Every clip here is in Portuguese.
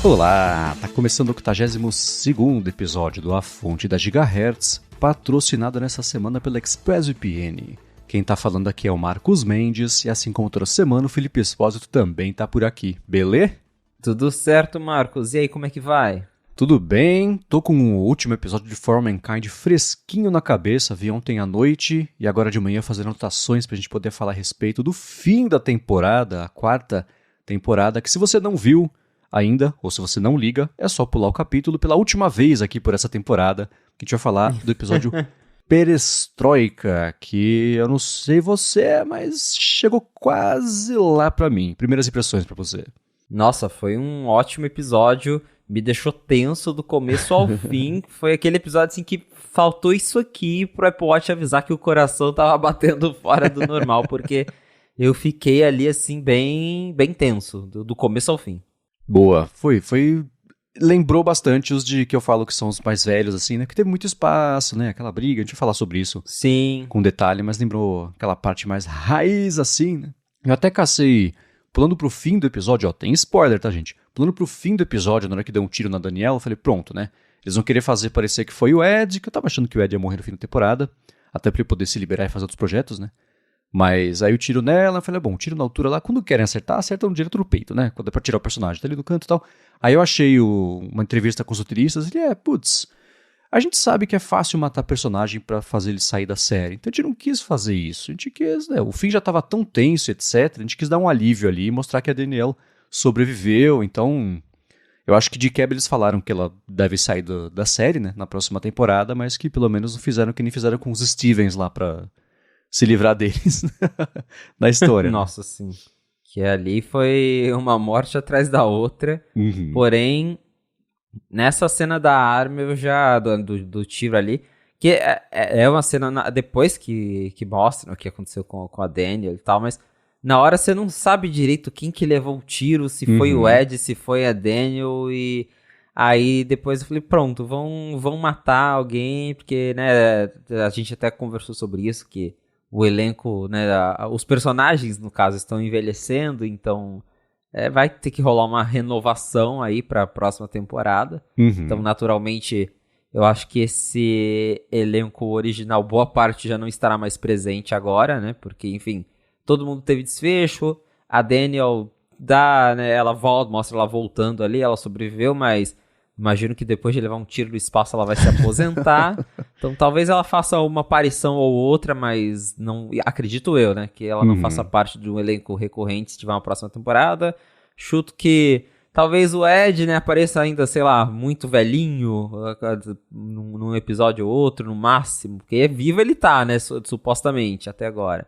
Olá, tá começando o 82º episódio do A Fonte da Gigahertz, patrocinado nessa semana pela ExpressVPN. Quem tá falando aqui é o Marcos Mendes, e assim como toda semana, o Felipe Espósito também tá por aqui, beleza? Tudo certo, Marcos. E aí, como é que vai? Tudo bem, tô com o último episódio de For All Mankind fresquinho na cabeça, vi ontem à noite, e agora de manhã fazendo anotações pra gente poder falar a respeito do fim da temporada, a quarta temporada, que se você não viu ainda, ou se você não liga, é só pular o capítulo pela última vez aqui por essa temporada, que a gente vai falar do episódio Perestroika, que eu não sei você, mas chegou quase lá pra mim. Primeiras impressões pra você. Nossa, foi um ótimo episódio, me deixou tenso do começo ao fim. Foi aquele episódio assim que faltou isso aqui pro Apple Watch avisar que o coração tava batendo fora do normal, porque eu fiquei ali assim bem tenso, do começo ao fim. Boa, foi. Lembrou bastante os de que eu falo que são os mais velhos, assim, né? Que teve muito espaço, né? Aquela briga, a gente vai falar sobre isso Sim. com detalhe, mas lembrou aquela parte mais raiz, assim, né? Eu até cacei, pulando pro fim do episódio, ó, tem spoiler, tá, gente? Pulando pro fim do episódio, na hora que deu um tiro na Daniela, eu falei, pronto, né? Eles vão querer fazer parecer que foi o Ed, que eu tava achando que o Ed ia morrer no fim da temporada, até pra ele poder se liberar e fazer outros projetos, né? Mas aí o tiro nela, eu falei, bom, tiro na altura lá, quando querem acertar, acertam direto no peito, né? Quando é pra tirar o personagem, tá ali no canto e tal. Aí eu achei uma entrevista com os roteiristas, ele putz, a gente sabe que é fácil matar personagem pra fazer ele sair da série, então a gente não quis fazer isso, a gente quis, né? O fim já tava tão tenso, etc, a gente quis dar um alívio ali e mostrar que a Danielle sobreviveu, então eu acho que de quebra eles falaram que ela deve sair da série, né, na próxima temporada, mas que pelo menos não fizeram o que nem fizeram com os Stevens lá pra se livrar deles na história. Nossa, sim. Que ali foi uma morte atrás da outra. Uhum. Porém, nessa cena da arma, eu já. Do tiro ali. Que é uma cena. Depois que mostra o que aconteceu com a Daniel e tal, mas na hora você não sabe direito quem que levou o tiro, se foi o Ed, se foi a Daniel. E aí depois eu falei: pronto, vão matar alguém, porque, né, a gente até conversou sobre isso, que o elenco, né, os personagens, no caso, estão envelhecendo, então vai ter que rolar uma renovação aí para a próxima temporada. Uhum. Então, naturalmente, eu acho que esse elenco original, boa parte já não estará mais presente agora, né, porque, enfim, todo mundo teve desfecho, a Daniel né, ela volta, mostra ela voltando ali, ela sobreviveu, mas imagino que depois de levar um tiro no espaço ela vai se aposentar. Então talvez ela faça uma aparição ou outra, mas não acredito eu, né? Que ela não faça parte de um elenco recorrente se tiver uma próxima temporada. Chuto que talvez o Ed, né, apareça ainda, sei lá, muito velhinho, num episódio ou outro, no máximo. Porque vivo ele tá, né? Supostamente, até agora.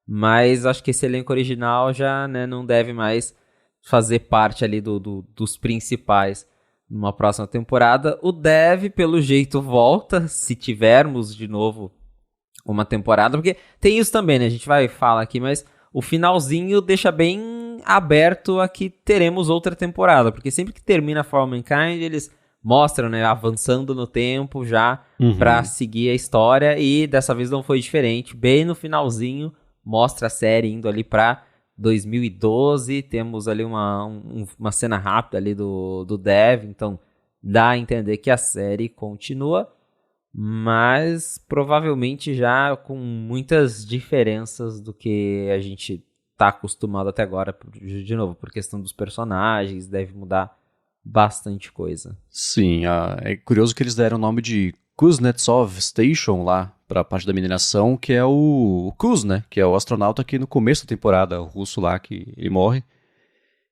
Mas acho que esse elenco original já, né, não deve mais fazer parte ali dos principais numa próxima temporada. O Dev, pelo jeito, volta, se tivermos de novo uma temporada, porque tem isso também, né? A gente vai falar aqui, mas o finalzinho deixa bem aberto a que teremos outra temporada, porque sempre que termina For All Mankind, eles mostram, né, avançando no tempo já pra seguir a história, e dessa vez não foi diferente. Bem no finalzinho, mostra a série indo ali pra 2012, temos ali uma cena rápida ali do Dev, então dá a entender que a série continua, mas provavelmente já com muitas diferenças do que a gente tá acostumado até agora, de novo, por questão dos personagens, deve mudar bastante coisa. Sim, é curioso que eles deram o nome de Kuznetsov Station lá pra parte da mineração, que é o Kuz, né? Que é o astronauta que no começo da temporada, o russo lá, que ele morre.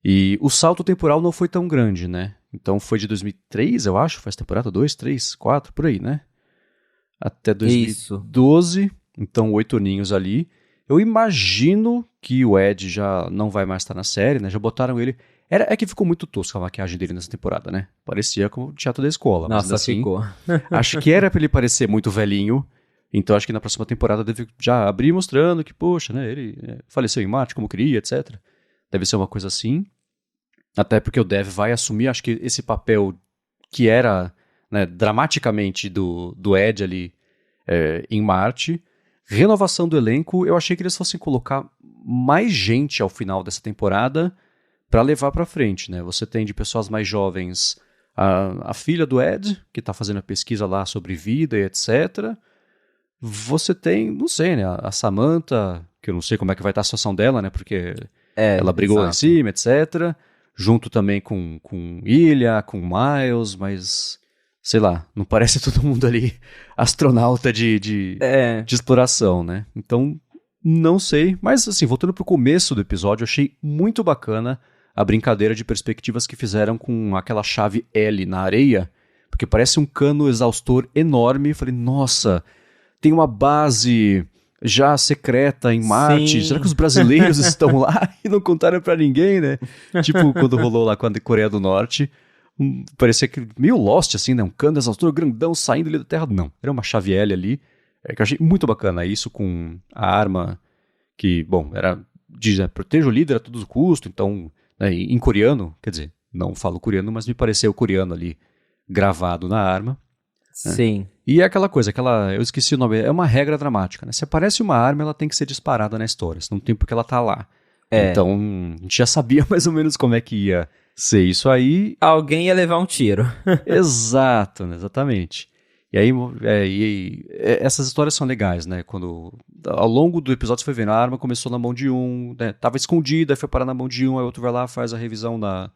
E o salto temporal não foi tão grande, né? Então foi de 2003, eu acho, faz temporada 2, 3, 4, por aí, né? Até 2012, então 8 aninhos ali. Eu imagino que o Ed já não vai mais estar na série, né? Já botaram ele... É que ficou muito tosca a maquiagem dele nessa temporada, né? Parecia como o teatro da escola. Nossa, mas assim, ficou. Acho que era pra ele parecer muito velhinho. Então acho que na próxima temporada deve já abrir mostrando que, poxa, né? Ele faleceu em Marte como queria, etc. Deve ser uma coisa assim. Até porque o Dev vai assumir, acho que esse papel que era, né, dramaticamente do Ed ali em Marte. Renovação do elenco, eu achei que eles fossem colocar mais gente ao final dessa temporada para levar para frente, né? Você tem de pessoas mais jovens a filha do Ed, que tá fazendo a pesquisa lá sobre vida e etc. Você tem, não sei, né? A Samantha, que eu não sei como é que vai estar a situação dela, né? Porque ela brigou lá em cima, etc. Junto também com Ilha, com Miles, mas sei lá, não parece todo mundo ali astronauta de exploração, né? Então, não sei. Mas, assim, voltando pro começo do episódio, eu achei muito bacana a brincadeira de perspectivas que fizeram com aquela chave L na areia, porque parece um cano exaustor enorme. Eu falei, nossa, tem uma base já secreta em Marte. Sim. Será que os brasileiros estão lá e não contaram pra ninguém, né? Tipo, quando rolou lá com a Coreia do Norte. Parecia que meio Lost, assim, né? Um cano exaustor grandão saindo ali da Terra. Não, era uma chave L ali. Que eu achei muito bacana. Isso com a arma que, bom, era de proteja o líder a todo custo. Então, né, em coreano, quer dizer, não falo coreano, mas me pareceu coreano ali gravado na arma. Sim. Né? E é aquela coisa, eu esqueci o nome, é uma regra dramática, né? Se aparece uma arma, ela tem que ser disparada na história, senão não tem porque ela tá lá. Então, a gente já sabia mais ou menos como é que ia ser isso aí. Alguém ia levar um tiro. Exato, né? Exatamente. E aí, essas histórias são legais, né? Quando, ao longo do episódio, você foi vendo, a arma começou na mão de um, né? Tava escondida, foi parar na mão de um, aí outro vai lá, faz a revisão na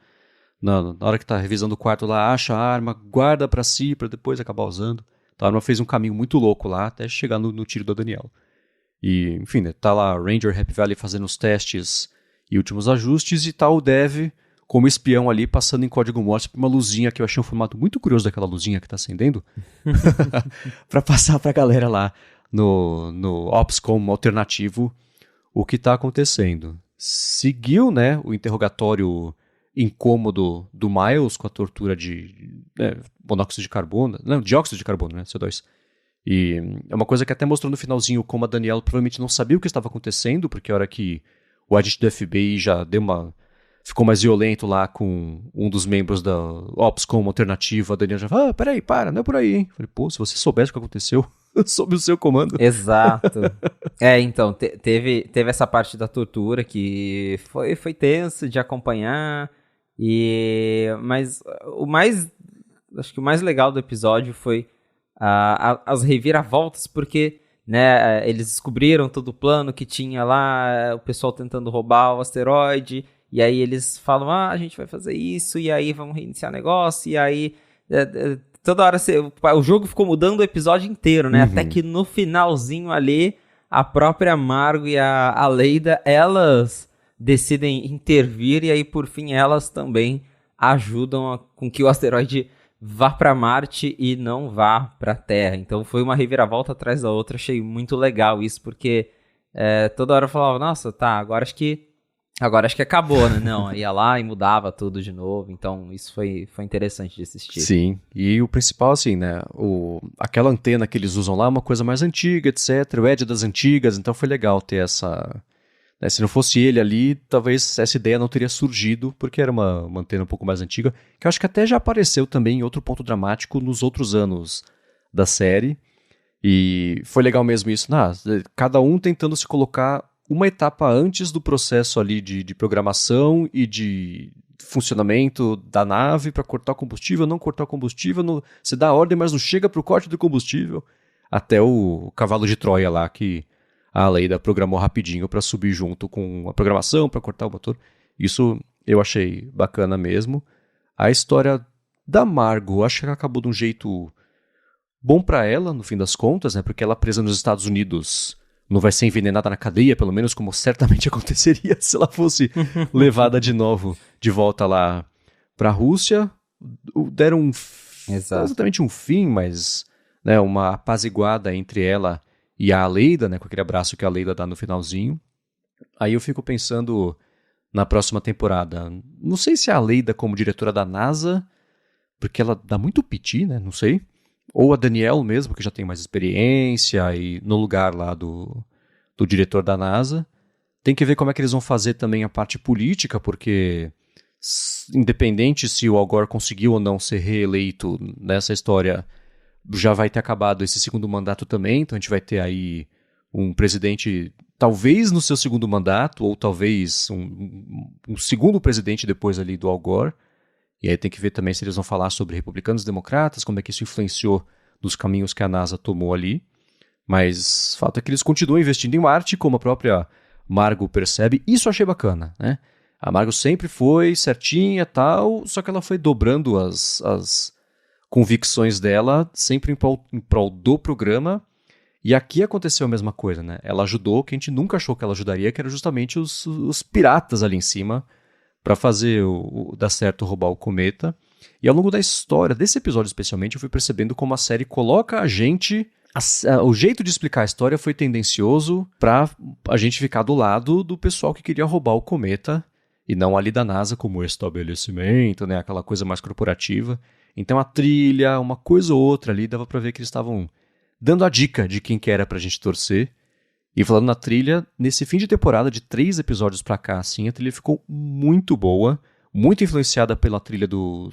hora que tá revisando o quarto lá, acha a arma, guarda pra si, pra depois acabar usando. Então a arma fez um caminho muito louco lá, até chegar no tiro do Daniel. E, enfim, né? Tá lá Ranger Happy Valley fazendo os testes e últimos ajustes, e tá o Dev como espião ali, passando em código Morse por uma luzinha, que eu achei um formato muito curioso daquela luzinha que tá acendendo, pra passar pra galera lá no OPSCOM alternativo o que tá acontecendo. Seguiu, né, o interrogatório incômodo do Miles com a tortura de monóxido de carbono, não, dióxido de carbono, né, CO2. E é uma coisa que até mostrou no finalzinho como a Daniela provavelmente não sabia o que estava acontecendo, porque a hora que o agente do FBI já ficou mais violento lá com um dos membros da OPSCOM alternativa, a Daniela já falou, peraí, não é por aí, hein? Falei, pô, se você soubesse o que aconteceu, sob o seu comando. Exato. Então, teve essa parte da tortura que foi tenso de acompanhar, mas acho que o mais legal do episódio foi as reviravoltas, porque, né, eles descobriram todo o plano que tinha lá, o pessoal tentando roubar o asteroide. E aí eles falam, a gente vai fazer isso, e aí vamos reiniciar o negócio, e aí toda hora o jogo ficou mudando o episódio inteiro, né? Até que no finalzinho ali, a própria Margo e a Leida, elas decidem intervir, e aí por fim elas também ajudam com que o asteroide vá para Marte e não vá para Terra. Então foi uma reviravolta atrás da outra, achei muito legal isso, porque toda hora eu falava, nossa, tá, agora acho que acabou, né? Não, ia lá e mudava tudo de novo. Então, isso foi interessante de assistir. Sim, e o principal, assim, né? Aquela antena que eles usam lá é uma coisa mais antiga, etc. O Ed é das antigas, então foi legal ter essa... Né? Se não fosse ele ali, talvez essa ideia não teria surgido, porque era uma antena um pouco mais antiga, que eu acho que até já apareceu também em outro ponto dramático nos outros anos da série. E foi legal mesmo isso. Cada um tentando se colocar uma etapa antes do processo ali de programação e de funcionamento da nave para cortar o combustível, não cortar o combustível, você dá a ordem, mas não chega para o corte do combustível. Até o cavalo de Troia lá, que a Leida programou rapidinho para subir junto com a programação, para cortar o motor. Isso eu achei bacana mesmo. A história da Margo, acho que ela acabou de um jeito bom para ela, no fim das contas, né? Porque ela presa nos Estados Unidos não vai ser envenenada na cadeia, pelo menos como certamente aconteceria se ela fosse levada de novo de volta lá pra Rússia. Deram exatamente um fim, mas né, uma apaziguada entre ela e a Aleida, né, com aquele abraço que a Aleida dá no finalzinho. Aí eu fico pensando na próxima temporada. Não sei se a Aleida como diretora da NASA, porque ela dá muito piti, né, não sei. Ou a Danielle mesmo, que já tem mais experiência, e no lugar lá do diretor da NASA. Tem que ver como é que eles vão fazer também a parte política, porque independente se o Al Gore conseguiu ou não ser reeleito nessa história, já vai ter acabado esse segundo mandato também, então a gente vai ter aí um presidente talvez no seu segundo mandato, ou talvez um segundo presidente depois ali do Al Gore. E aí tem que ver também se eles vão falar sobre republicanos e democratas, como é que isso influenciou nos caminhos que a NASA tomou ali. Mas o fato é que eles continuam investindo em Marte, como a própria Margo percebe. Isso eu achei bacana, né? A Margo sempre foi certinha e tal, só que ela foi dobrando as convicções dela, sempre em prol do programa. E aqui aconteceu a mesma coisa, né? Ela ajudou quem a gente nunca achou que ela ajudaria, que eram justamente os piratas ali em cima, para fazer dar certo roubar o cometa. E ao longo da história, desse episódio especialmente, eu fui percebendo como a série coloca a gente... O jeito de explicar a história foi tendencioso para a gente ficar do lado do pessoal que queria roubar o cometa, e não ali da NASA como estabelecimento, né? Aquela coisa mais corporativa. Então a trilha, uma coisa ou outra ali, dava para ver que eles estavam dando a dica de quem que era pra gente torcer. E falando na trilha, nesse fim de temporada, de 3 episódios pra cá, assim, a trilha ficou muito boa, muito influenciada pela trilha do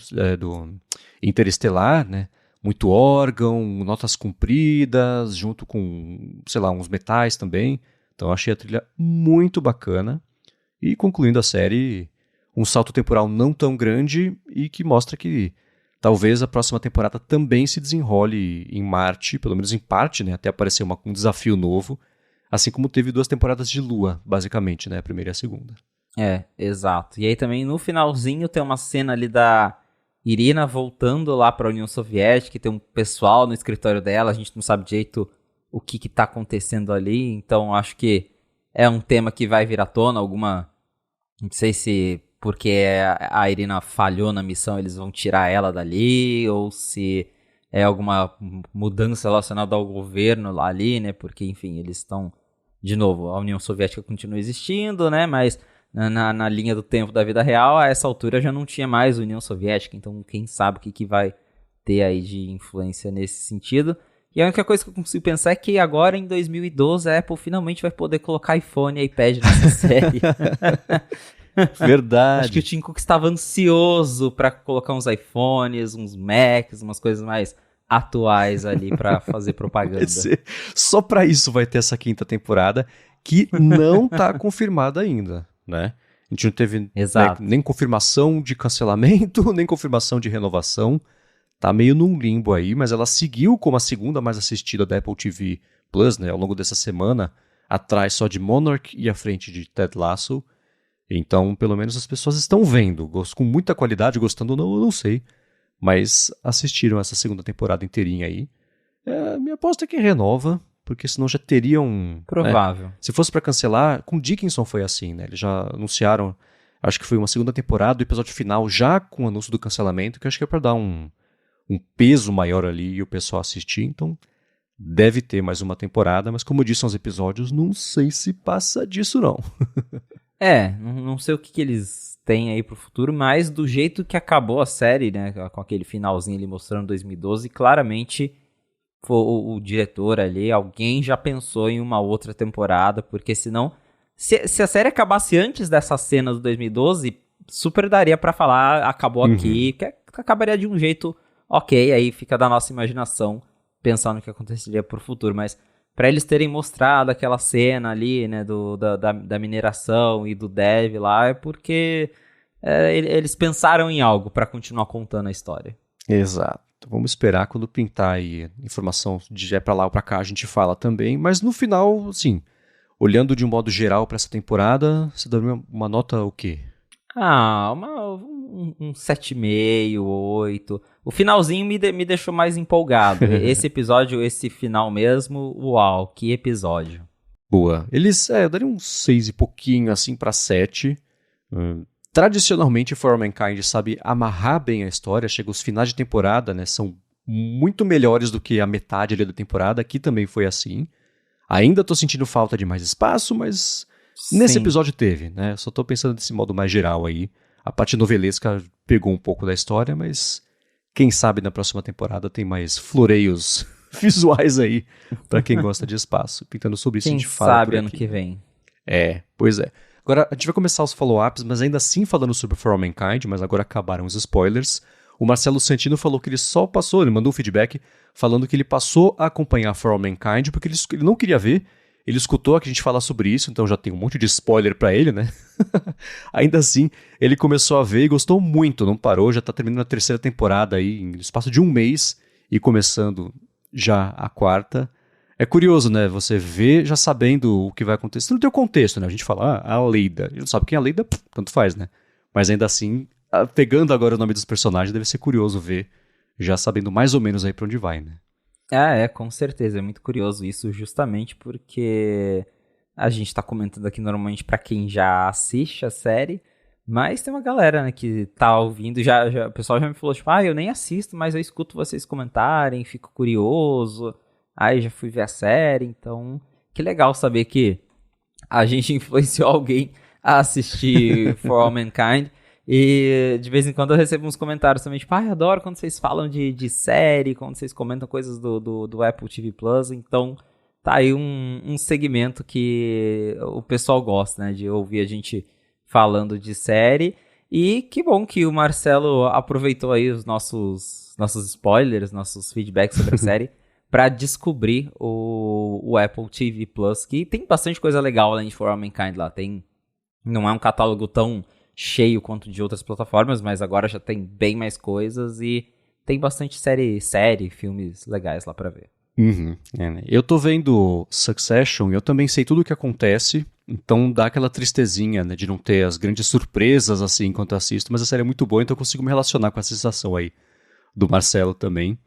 Interestelar, né? Muito órgão, notas compridas, junto com, sei lá, uns metais também. Então eu achei a trilha muito bacana. E concluindo a série, um salto temporal não tão grande e que mostra que talvez a próxima temporada também se desenrole em Marte, pelo menos em parte, né? Até aparecer um desafio novo. Assim como teve 2 temporadas de Lua, basicamente, né? A primeira e a segunda. Exato. E aí também no finalzinho tem uma cena ali da Irina voltando lá para a União Soviética, e tem um pessoal no escritório dela, a gente não sabe direito o que tá acontecendo ali, então acho que é um tema que vai vir à tona, não sei se porque a Irina falhou na missão, eles vão tirar ela dali, ou se é alguma mudança relacionada ao governo lá ali, né? Porque, enfim, eles estão... De novo, a União Soviética continua existindo, né? Mas na linha do tempo da vida real, a essa altura já não tinha mais União Soviética. Então, quem sabe o que vai ter aí de influência nesse sentido. E a única coisa que eu consigo pensar é que agora, em 2012, a Apple finalmente vai poder colocar iPhone e iPad nessa série. Verdade. Acho que o Tim Cook estava ansioso para colocar uns iPhones, uns Macs, umas coisas mais atuais ali para fazer propaganda. Só para isso vai ter essa 5ª temporada, que não tá confirmada ainda, né? A gente não teve, né, nem confirmação de cancelamento, nem confirmação de renovação. Tá meio num limbo aí, mas ela seguiu como a segunda mais assistida da Apple TV Plus, né? Ao longo dessa semana, atrás só de Monarch e à frente de Ted Lasso. Então, pelo menos as pessoas estão vendo, com muita qualidade, gostando ou não, eu não sei. Mas assistiram essa 2ª temporada inteirinha aí. Minha aposta é que renova, porque senão já teriam... Provável. Né? Se fosse pra cancelar, com Dickinson foi assim, né? Eles já anunciaram, acho que foi uma 2ª temporada, o episódio final já com o anúncio do cancelamento, que acho que é pra dar um peso maior ali e o pessoal assistir. Então, deve ter mais uma temporada, mas como eu disse nos episódios, não sei se passa disso não. Não sei o que eles têm aí pro futuro, mas do jeito que acabou a série, né, com aquele finalzinho ali mostrando 2012, claramente o diretor ali, alguém já pensou em uma outra temporada, porque senão, se a série acabasse antes dessa cena do 2012, super daria pra falar, acabou aqui, que acabaria de um jeito ok, aí fica da nossa imaginação pensar no que aconteceria pro futuro, mas... Pra eles terem mostrado aquela cena ali, né, da mineração e do dev lá, é porque eles pensaram em algo pra continuar contando a história. Exato. Vamos esperar quando pintar aí informação de pra lá ou pra cá, a gente fala também. Mas no final, assim, olhando de um modo geral pra essa temporada, você daria uma nota o quê? Um 7,5, 8. O finalzinho me deixou mais empolgado. Esse episódio, esse final mesmo, uau, que episódio. Boa. Eles, eu daria uns 6 e pouquinho, assim, pra 7. Tradicionalmente, For All Mankind sabe amarrar bem a história. Chega os finais de temporada, né, são muito melhores do que a metade ali da temporada. Aqui também foi assim. Ainda tô sentindo falta de mais espaço, mas... Nesse episódio teve, né? Só tô pensando desse modo mais geral aí. A parte novelesca pegou um pouco da história, mas quem sabe na próxima temporada tem mais floreios visuais aí pra quem gosta de espaço. Pintando sobre isso a gente fala. Quem sabe ano que vem. Pois é. Agora a gente vai começar os follow-ups, mas ainda assim falando sobre For All Mankind, mas agora acabaram os spoilers. O Marcelo Santino falou que ele mandou um feedback falando que ele passou a acompanhar For All Mankind porque ele não queria ver. Ele escutou que a gente falar sobre isso, então já tem um monte de spoiler pra ele, né? Ainda assim, ele começou a ver e gostou muito, não parou, já tá terminando a terceira temporada aí, em espaço de um mês, e começando já a quarta. É curioso, né? Você vê já sabendo o que vai acontecer. Não tem o contexto, né? A gente fala, a Leida. Ele não sabe quem é a Leida, tanto faz, né? Mas ainda assim, pegando agora o nome dos personagens, deve ser curioso ver, já sabendo mais ou menos aí pra onde vai, né? Com certeza. É muito curioso isso, justamente porque a gente tá comentando aqui normalmente pra quem já assiste a série, mas tem uma galera, né, que tá ouvindo, o pessoal já me falou, tipo, eu nem assisto, mas eu escuto vocês comentarem, fico curioso, aí já fui ver a série, então, que legal saber que a gente influenciou alguém a assistir For All Mankind. E de vez em quando eu recebo uns comentários também, tipo, eu adoro quando vocês falam de série, quando vocês comentam coisas do Apple TV Plus. Então, tá aí um segmento que o pessoal gosta, né, de ouvir a gente falando de série. E que bom que o Marcelo aproveitou aí os nossos spoilers, nossos feedbacks sobre a série, pra descobrir o Apple TV Plus, que tem bastante coisa legal além de For All Mankind lá. Não é um catálogo tão cheio quanto de outras plataformas, mas agora já tem bem mais coisas e tem bastante série, filmes legais lá pra ver. Uhum, né? Eu tô vendo Succession e eu também sei tudo o que acontece, então dá aquela tristezinha, né, de não ter as grandes surpresas assim enquanto eu assisto, mas a série é muito boa, então eu consigo me relacionar com essa sensação aí do Marcelo também.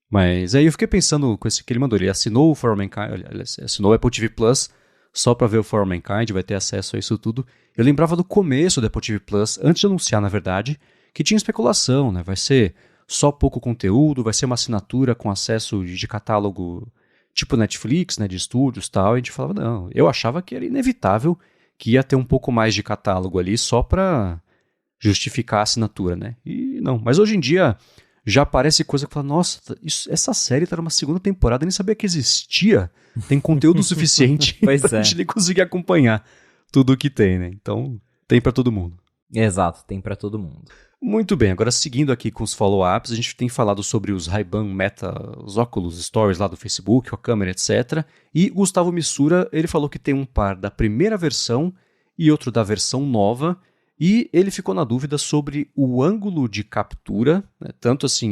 Mas aí eu fiquei pensando com esse que ele mandou, ele assinou o For All Mankind, ele assinou o Apple TV Plus só pra ver o For All Mankind, vai ter acesso a isso tudo. Eu lembrava do começo do Apple TV Plus, antes de anunciar, na verdade, que tinha especulação, né? Vai ser só pouco conteúdo, vai ser uma assinatura com acesso de catálogo tipo Netflix, né? De estúdios e tal. E a gente falava, não, eu achava que era inevitável que ia ter um pouco mais de catálogo ali só pra justificar a assinatura, né? E não, mas hoje em dia já aparece coisa que fala, nossa, essa série tá numa segunda temporada, eu nem sabia que existia. Tem conteúdo suficiente pra gente nem conseguir acompanhar tudo o que tem, né? Então, tem pra todo mundo. Exato, tem pra todo mundo. Muito bem, agora seguindo aqui com os follow-ups, a gente tem falado sobre os Ray-Ban Meta, os óculos Stories lá do Facebook, com a câmera, etc. E o Gustavo Missura, ele falou que tem um par da primeira versão e outro da versão nova, e ele ficou na dúvida sobre o ângulo de captura, né, tanto assim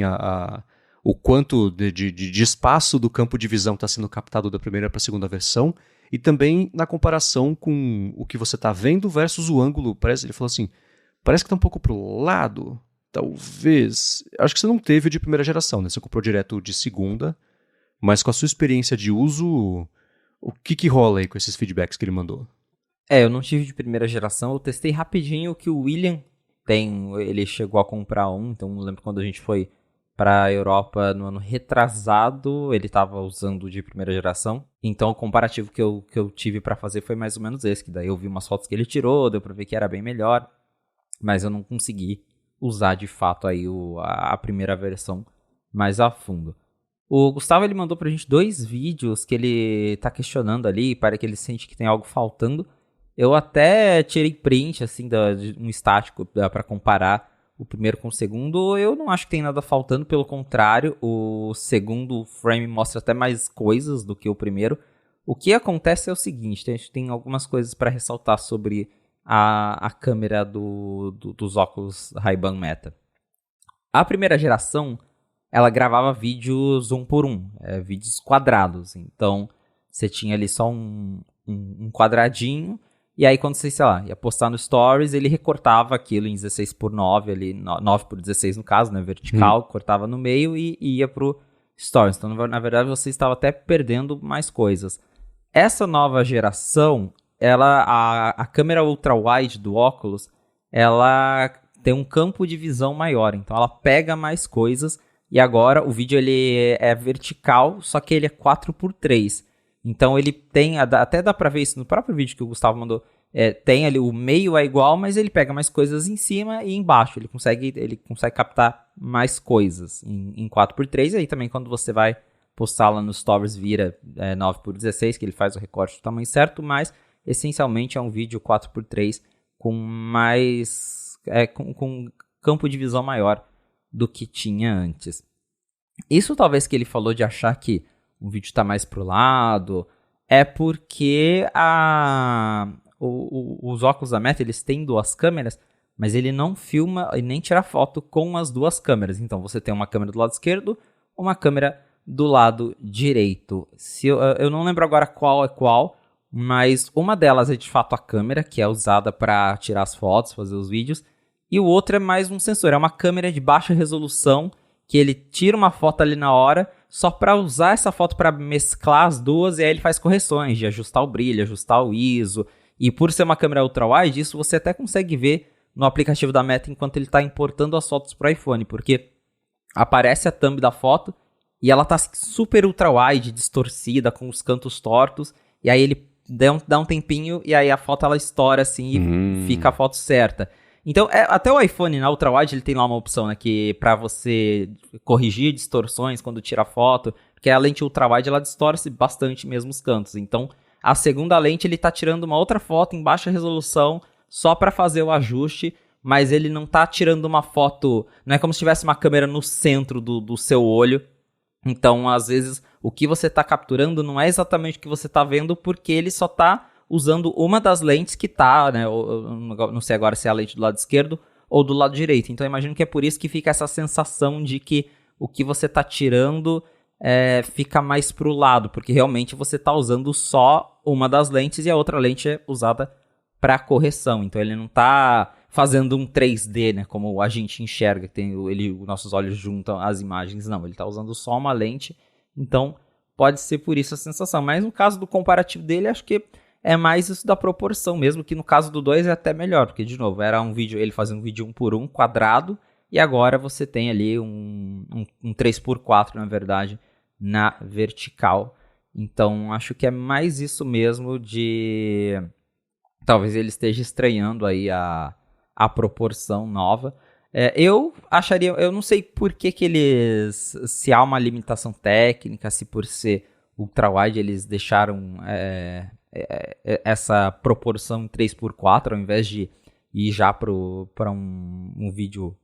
o quanto de espaço do campo de visão está sendo captado da primeira para a segunda versão, e também na comparação com o que você está vendo versus o ângulo. Ele falou assim, parece que está um pouco para o lado, talvez. Acho que você não teve o de primeira geração, né? Você comprou direto de segunda, mas com a sua experiência de uso, o que rola aí com esses feedbacks que ele mandou? Eu não tive de primeira geração, eu testei rapidinho o que o William tem, ele chegou a comprar um, então eu lembro quando a gente foi pra Europa no ano retrasado, ele tava usando de primeira geração, então o comparativo que eu tive pra fazer foi mais ou menos esse, que daí eu vi umas fotos que ele tirou, deu pra ver que era bem melhor, mas eu não consegui usar de fato aí a primeira versão mais a fundo. O Gustavo, ele mandou pra gente 2 vídeos que ele tá questionando ali, para que ele sente que tem algo faltando. Eu até tirei print, assim, de um estático para comparar o primeiro com o segundo. Eu não acho que tem nada faltando, pelo contrário, o segundo frame mostra até mais coisas do que o primeiro. O que acontece é o seguinte, a gente tem algumas coisas para ressaltar sobre a câmera dos óculos Ray-Ban Meta. A primeira geração, ela gravava vídeos 1 por 1, vídeos quadrados. Então, você tinha ali só um quadradinho. E aí, quando você, sei lá, ia postar no Stories, ele recortava aquilo em 16 por 9, ali, 9 por 16 no caso, né, vertical, cortava no meio e ia pro Stories. Então, na verdade, você estava até perdendo mais coisas. Essa nova geração, a câmera ultra-wide do óculos, ela tem um campo de visão maior, então ela pega mais coisas, e agora o vídeo ele é vertical, só que ele é 4x3. Então ele tem, até dá pra ver isso no próprio vídeo que o Gustavo mandou, tem ali o meio é igual, mas ele pega mais coisas em cima e embaixo, ele consegue captar mais coisas em 4x3, e aí também quando você vai postar lá no Stories vira 9x16, que ele faz o recorte do tamanho certo, mas essencialmente é um vídeo 4x3 com mais, com campo de visão maior do que tinha antes. Isso talvez que ele falou de achar que um vídeo está mais pro lado, é porque os óculos da Meta, eles têm 2 câmeras, mas ele não filma e nem tira foto com as 2 câmeras. Então você tem uma câmera do lado esquerdo, uma câmera do lado direito. Eu não lembro agora qual é qual, mas uma delas é de fato a câmera, que é usada para tirar as fotos, fazer os vídeos, e o outro é mais um sensor, é uma câmera de baixa resolução, que ele tira uma foto ali na hora, só para usar essa foto para mesclar as duas, e aí ele faz correções de ajustar o brilho, ajustar o ISO, e por ser uma câmera ultra-wide, isso você até consegue ver no aplicativo da Meta enquanto ele está importando as fotos para o iPhone, porque aparece a thumb da foto, e ela tá super ultra-wide, distorcida, com os cantos tortos, e aí ele dá um tempinho, e aí a foto ela estoura assim, e fica a foto certa. Então, até o iPhone na ultra-wide, ele tem lá uma opção, né, que pra você corrigir distorções quando tira foto, porque a lente ultra-wide, ela distorce bastante mesmo os cantos. Então, a segunda lente, ele tá tirando uma outra foto em baixa resolução, só pra fazer o ajuste, mas ele não tá tirando uma foto, não é como se tivesse uma câmera no centro do seu olho. Então, às vezes, o que você tá capturando não é exatamente o que você tá vendo, porque ele só tá usando uma das lentes que tá, né, não sei agora se é a lente do lado esquerdo ou do lado direito. Então, eu imagino que é por isso que fica essa sensação de que o que você tá tirando fica mais pro lado, porque realmente você tá usando só uma das lentes e a outra lente é usada para correção. Então, ele não tá fazendo um 3D, né, como a gente enxerga, que os nossos olhos juntam as imagens. Não, ele tá usando só uma lente, então pode ser por isso a sensação. Mas no caso do comparativo dele, acho que é mais isso da proporção mesmo, que no caso do 2 é até melhor, porque, de novo, era um vídeo, ele fazendo um vídeo 1:1, quadrado, e agora você tem ali um 3:4, na verdade, na vertical. Então, acho que é mais isso mesmo de... Talvez ele esteja estranhando aí a proporção nova. Eu acharia... Eu não sei por que eles... Se há uma limitação técnica, se por ser ultra-wide eles deixaram... essa proporção em 3:4, ao invés de ir já para um vídeo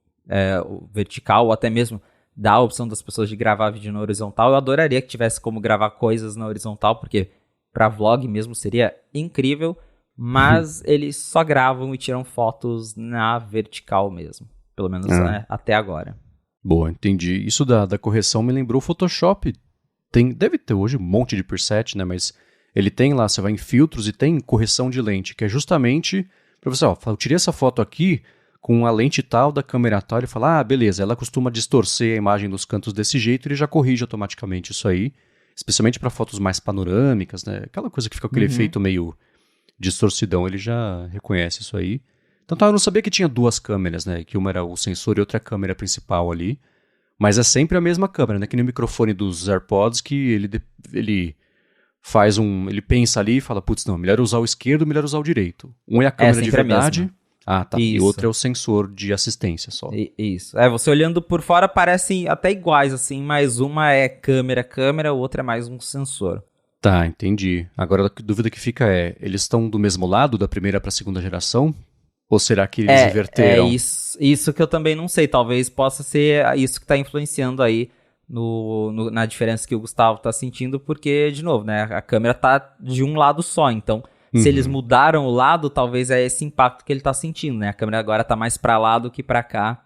vertical, ou até mesmo dar a opção das pessoas de gravar vídeo na horizontal. Eu adoraria que tivesse como gravar coisas na horizontal, porque para vlog mesmo seria incrível, mas eles só gravam e tiram fotos na vertical mesmo, pelo menos até agora. Boa, entendi. Isso da correção me lembrou o Photoshop. Deve ter hoje um monte de preset, né, mas... Ele tem lá, você vai em filtros e tem correção de lente, que é justamente para você, eu tirei essa foto aqui com a lente tal da câmera tal, ele fala, beleza, ela costuma distorcer a imagem dos cantos desse jeito, ele já corrige automaticamente isso aí, especialmente para fotos mais panorâmicas, né? Aquela coisa que fica com aquele efeito meio distorcidão, ele já reconhece isso aí. Então eu não sabia que tinha 2 câmeras, né? Que uma era o sensor e outra a câmera principal ali, mas é sempre a mesma câmera, né? Que nem o microfone dos AirPods, que ele ele pensa ali e fala, putz, não, melhor usar o esquerdo, melhor usar o direito. Um é a câmera de verdade, tá. Isso. E outro é o sensor de assistência só. Isso. Você olhando por fora parecem até iguais, assim, mas uma é câmera, o outro é mais um sensor. Tá, entendi. Agora a dúvida que fica eles estão do mesmo lado, da primeira para a segunda geração? Ou será que eles inverteram? Isso que eu também não sei, talvez possa ser isso que está influenciando aí na diferença que o Gustavo tá sentindo, porque, de novo, né, a câmera tá de um lado só, então se eles mudaram o lado, talvez é esse impacto que ele tá sentindo, né, a câmera agora tá mais pra lá do que pra cá,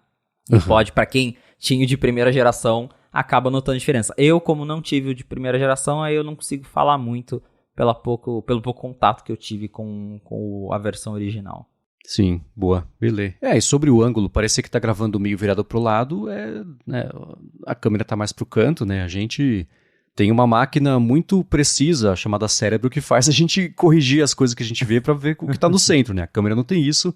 e pode, pra quem tinha o de primeira geração, acaba notando diferença. Eu, como não tive o de primeira geração, aí eu não consigo falar muito pelo pouco contato que eu tive com a versão original. Sim, boa, beleza. E sobre o ângulo, parecer que tá gravando meio virado pro lado, né, a câmera tá mais pro canto, né, a gente tem uma máquina muito precisa, chamada cérebro, que faz a gente corrigir as coisas que a gente vê pra ver o que tá no centro, né, a câmera não tem isso,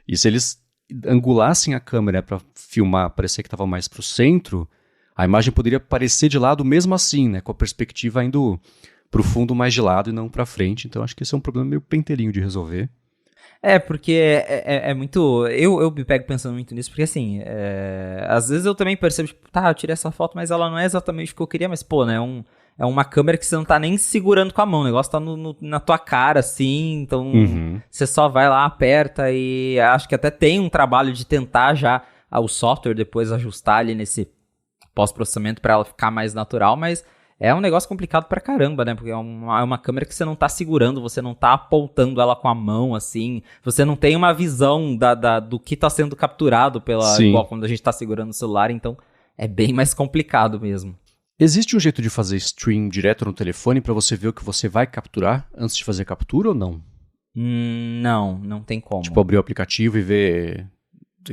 e se eles angulassem a câmera pra filmar, parecer que tava mais pro centro, a imagem poderia parecer de lado mesmo assim, né, com a perspectiva indo pro fundo mais de lado e não pra frente, então acho que esse é um problema meio penteirinho de resolver. Porque é muito... Eu me pego pensando muito nisso, porque assim, às vezes eu também percebo, tipo, eu tirei essa foto, mas ela não é exatamente o que eu queria, mas pô, né, é uma câmera que você não tá nem segurando com a mão, o negócio tá na tua cara, assim, então você só vai lá, aperta e acho que até tem um trabalho de tentar já o software depois ajustar ali nesse pós-processamento pra ela ficar mais natural, mas é um negócio complicado pra caramba, né? Porque é uma câmera que você não tá segurando, você não tá apontando ela com a mão, assim. Você não tem uma visão do que tá sendo capturado igual quando a gente tá segurando o celular. Então, é bem mais complicado mesmo. Existe um jeito de fazer stream direto no telefone pra você ver o que você vai capturar antes de fazer a captura ou não? Não tem como. Tipo, abrir o aplicativo e ver...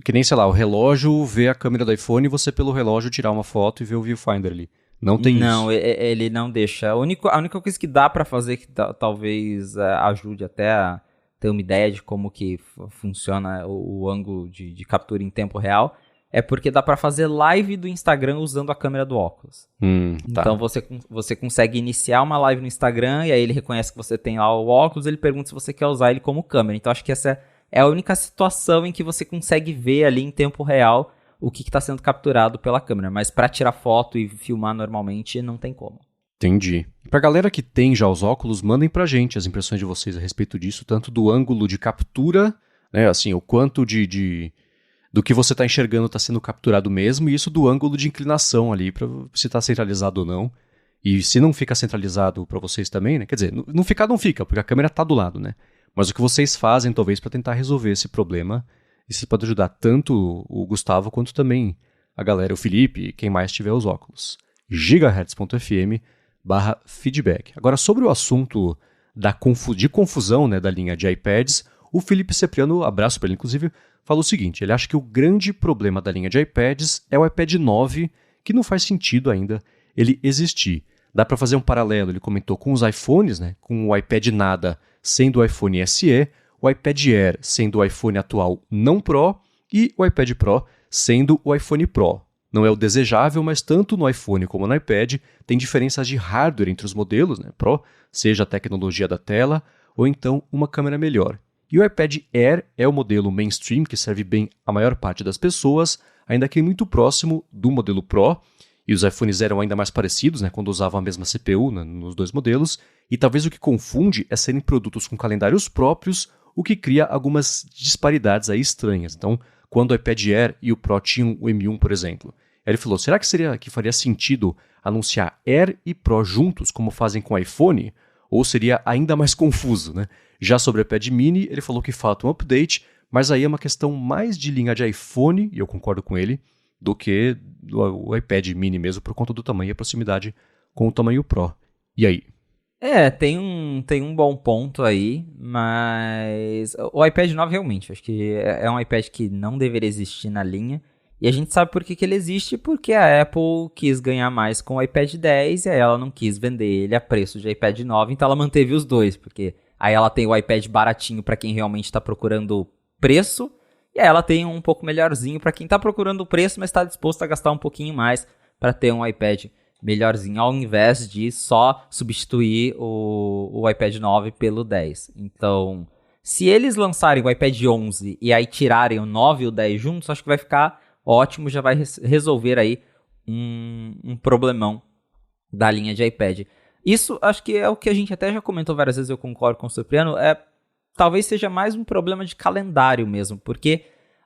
Que nem, sei lá, o relógio vê a câmera do iPhone e você pelo relógio tirar uma foto e ver o viewfinder ali. Não tem isso. Não, ele não deixa. A única coisa que dá pra fazer, que talvez ajude até a ter uma ideia de como que funciona o ângulo de captura em tempo real, é porque dá pra fazer live do Instagram usando a câmera do óculos. Tá. Então você consegue iniciar uma live no Instagram e aí ele reconhece que você tem lá o óculos, ele pergunta se você quer usar ele como câmera. Então acho que essa é a única situação em que você consegue ver ali em tempo real o que está sendo capturado pela câmera. Mas para tirar foto e filmar normalmente, não tem como. Entendi. Pra galera que tem já os óculos, mandem pra gente as impressões de vocês a respeito disso, tanto do ângulo de captura, né, assim, o quanto do que você tá enxergando tá sendo capturado mesmo, e isso do ângulo de inclinação ali, pra se tá centralizado ou não. E se não fica centralizado pra vocês também, né, quer dizer, não fica, porque a câmera tá do lado, né. Mas o que vocês fazem, talvez, pra tentar resolver esse problema. Isso pode ajudar tanto o Gustavo quanto também a galera, o Felipe, quem mais tiver os óculos. gigahertz.fm/feedback. Agora, sobre o assunto de confusão, né, da linha de iPads, o Felipe Cipriano, abraço para ele inclusive, falou o seguinte: ele acha que o grande problema da linha de iPads é o iPad 9, que não faz sentido ainda ele existir. Dá para fazer um paralelo, ele comentou, com os iPhones, né, com o iPad nada sendo o iPhone SE, o iPad Air sendo o iPhone atual não Pro e o iPad Pro sendo o iPhone Pro. Não é o desejável, mas tanto no iPhone como no iPad tem diferenças de hardware entre os modelos, né, Pro, seja a tecnologia da tela ou então uma câmera melhor. E o iPad Air é o modelo mainstream que serve bem a maior parte das pessoas, ainda que muito próximo do modelo Pro, e os iPhones eram ainda mais parecidos, né, quando usavam a mesma CPU nos dois modelos, e talvez o que confunde é serem produtos com calendários próprios, o que cria algumas disparidades aí estranhas. Então, quando o iPad Air e o Pro tinham o M1, por exemplo, ele falou, será que faria sentido anunciar Air e Pro juntos, como fazem com o iPhone? Ou seria ainda mais confuso, né? Já sobre o iPad mini, ele falou que falta um update, mas aí é uma questão mais de linha de iPhone, e eu concordo com ele, do que o iPad mini mesmo, por conta do tamanho e a proximidade com o tamanho Pro. E aí? Tem um bom ponto aí, mas o iPad 9 realmente, acho que é um iPad que não deveria existir na linha, e a gente sabe por que ele existe, porque a Apple quis ganhar mais com o iPad 10 e aí ela não quis vender ele a preço de iPad 9, então ela manteve os dois, porque aí ela tem o iPad baratinho para quem realmente está procurando preço, e aí ela tem um pouco melhorzinho para quem está procurando o preço, mas está disposto a gastar um pouquinho mais para ter um iPad melhorzinho, ao invés de só substituir o iPad 9 pelo 10. Então, se eles lançarem o iPad 11 e aí tirarem o 9 e o 10 juntos, acho que vai ficar ótimo, já vai resolver aí um problemão da linha de iPad. Isso acho que é o que a gente até já comentou várias vezes, eu concordo com o Cipriano, talvez seja mais um problema de calendário mesmo, porque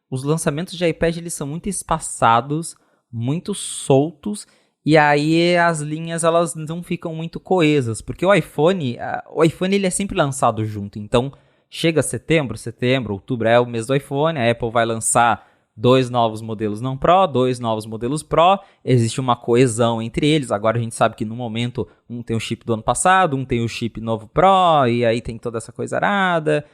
os lançamentos de iPad eles são muito espaçados, muito soltos, e aí as linhas elas não ficam muito coesas, porque o iPhone ele é sempre lançado junto, então chega setembro, outubro é o mês do iPhone, a Apple vai lançar 2 novos modelos não Pro, 2 novos modelos Pro, existe uma coesão entre eles, agora a gente sabe que no momento um tem o chip do ano passado, um tem o chip novo Pro, e aí tem toda essa coisa arada,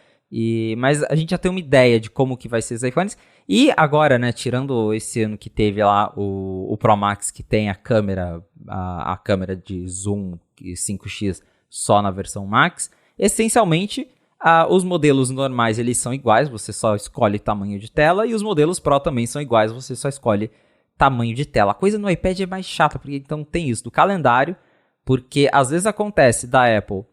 mas a gente já tem uma ideia de como que vai ser os iPhones, e agora, né, tirando esse ano que teve lá o Pro Max, que tem a câmera de zoom 5x só na versão Max, essencialmente os modelos normais eles são iguais, você só escolhe tamanho de tela, e os modelos Pro também são iguais, você só escolhe tamanho de tela. A coisa no iPad é mais chata, porque então tem isso do calendário, porque às vezes acontece da Apple,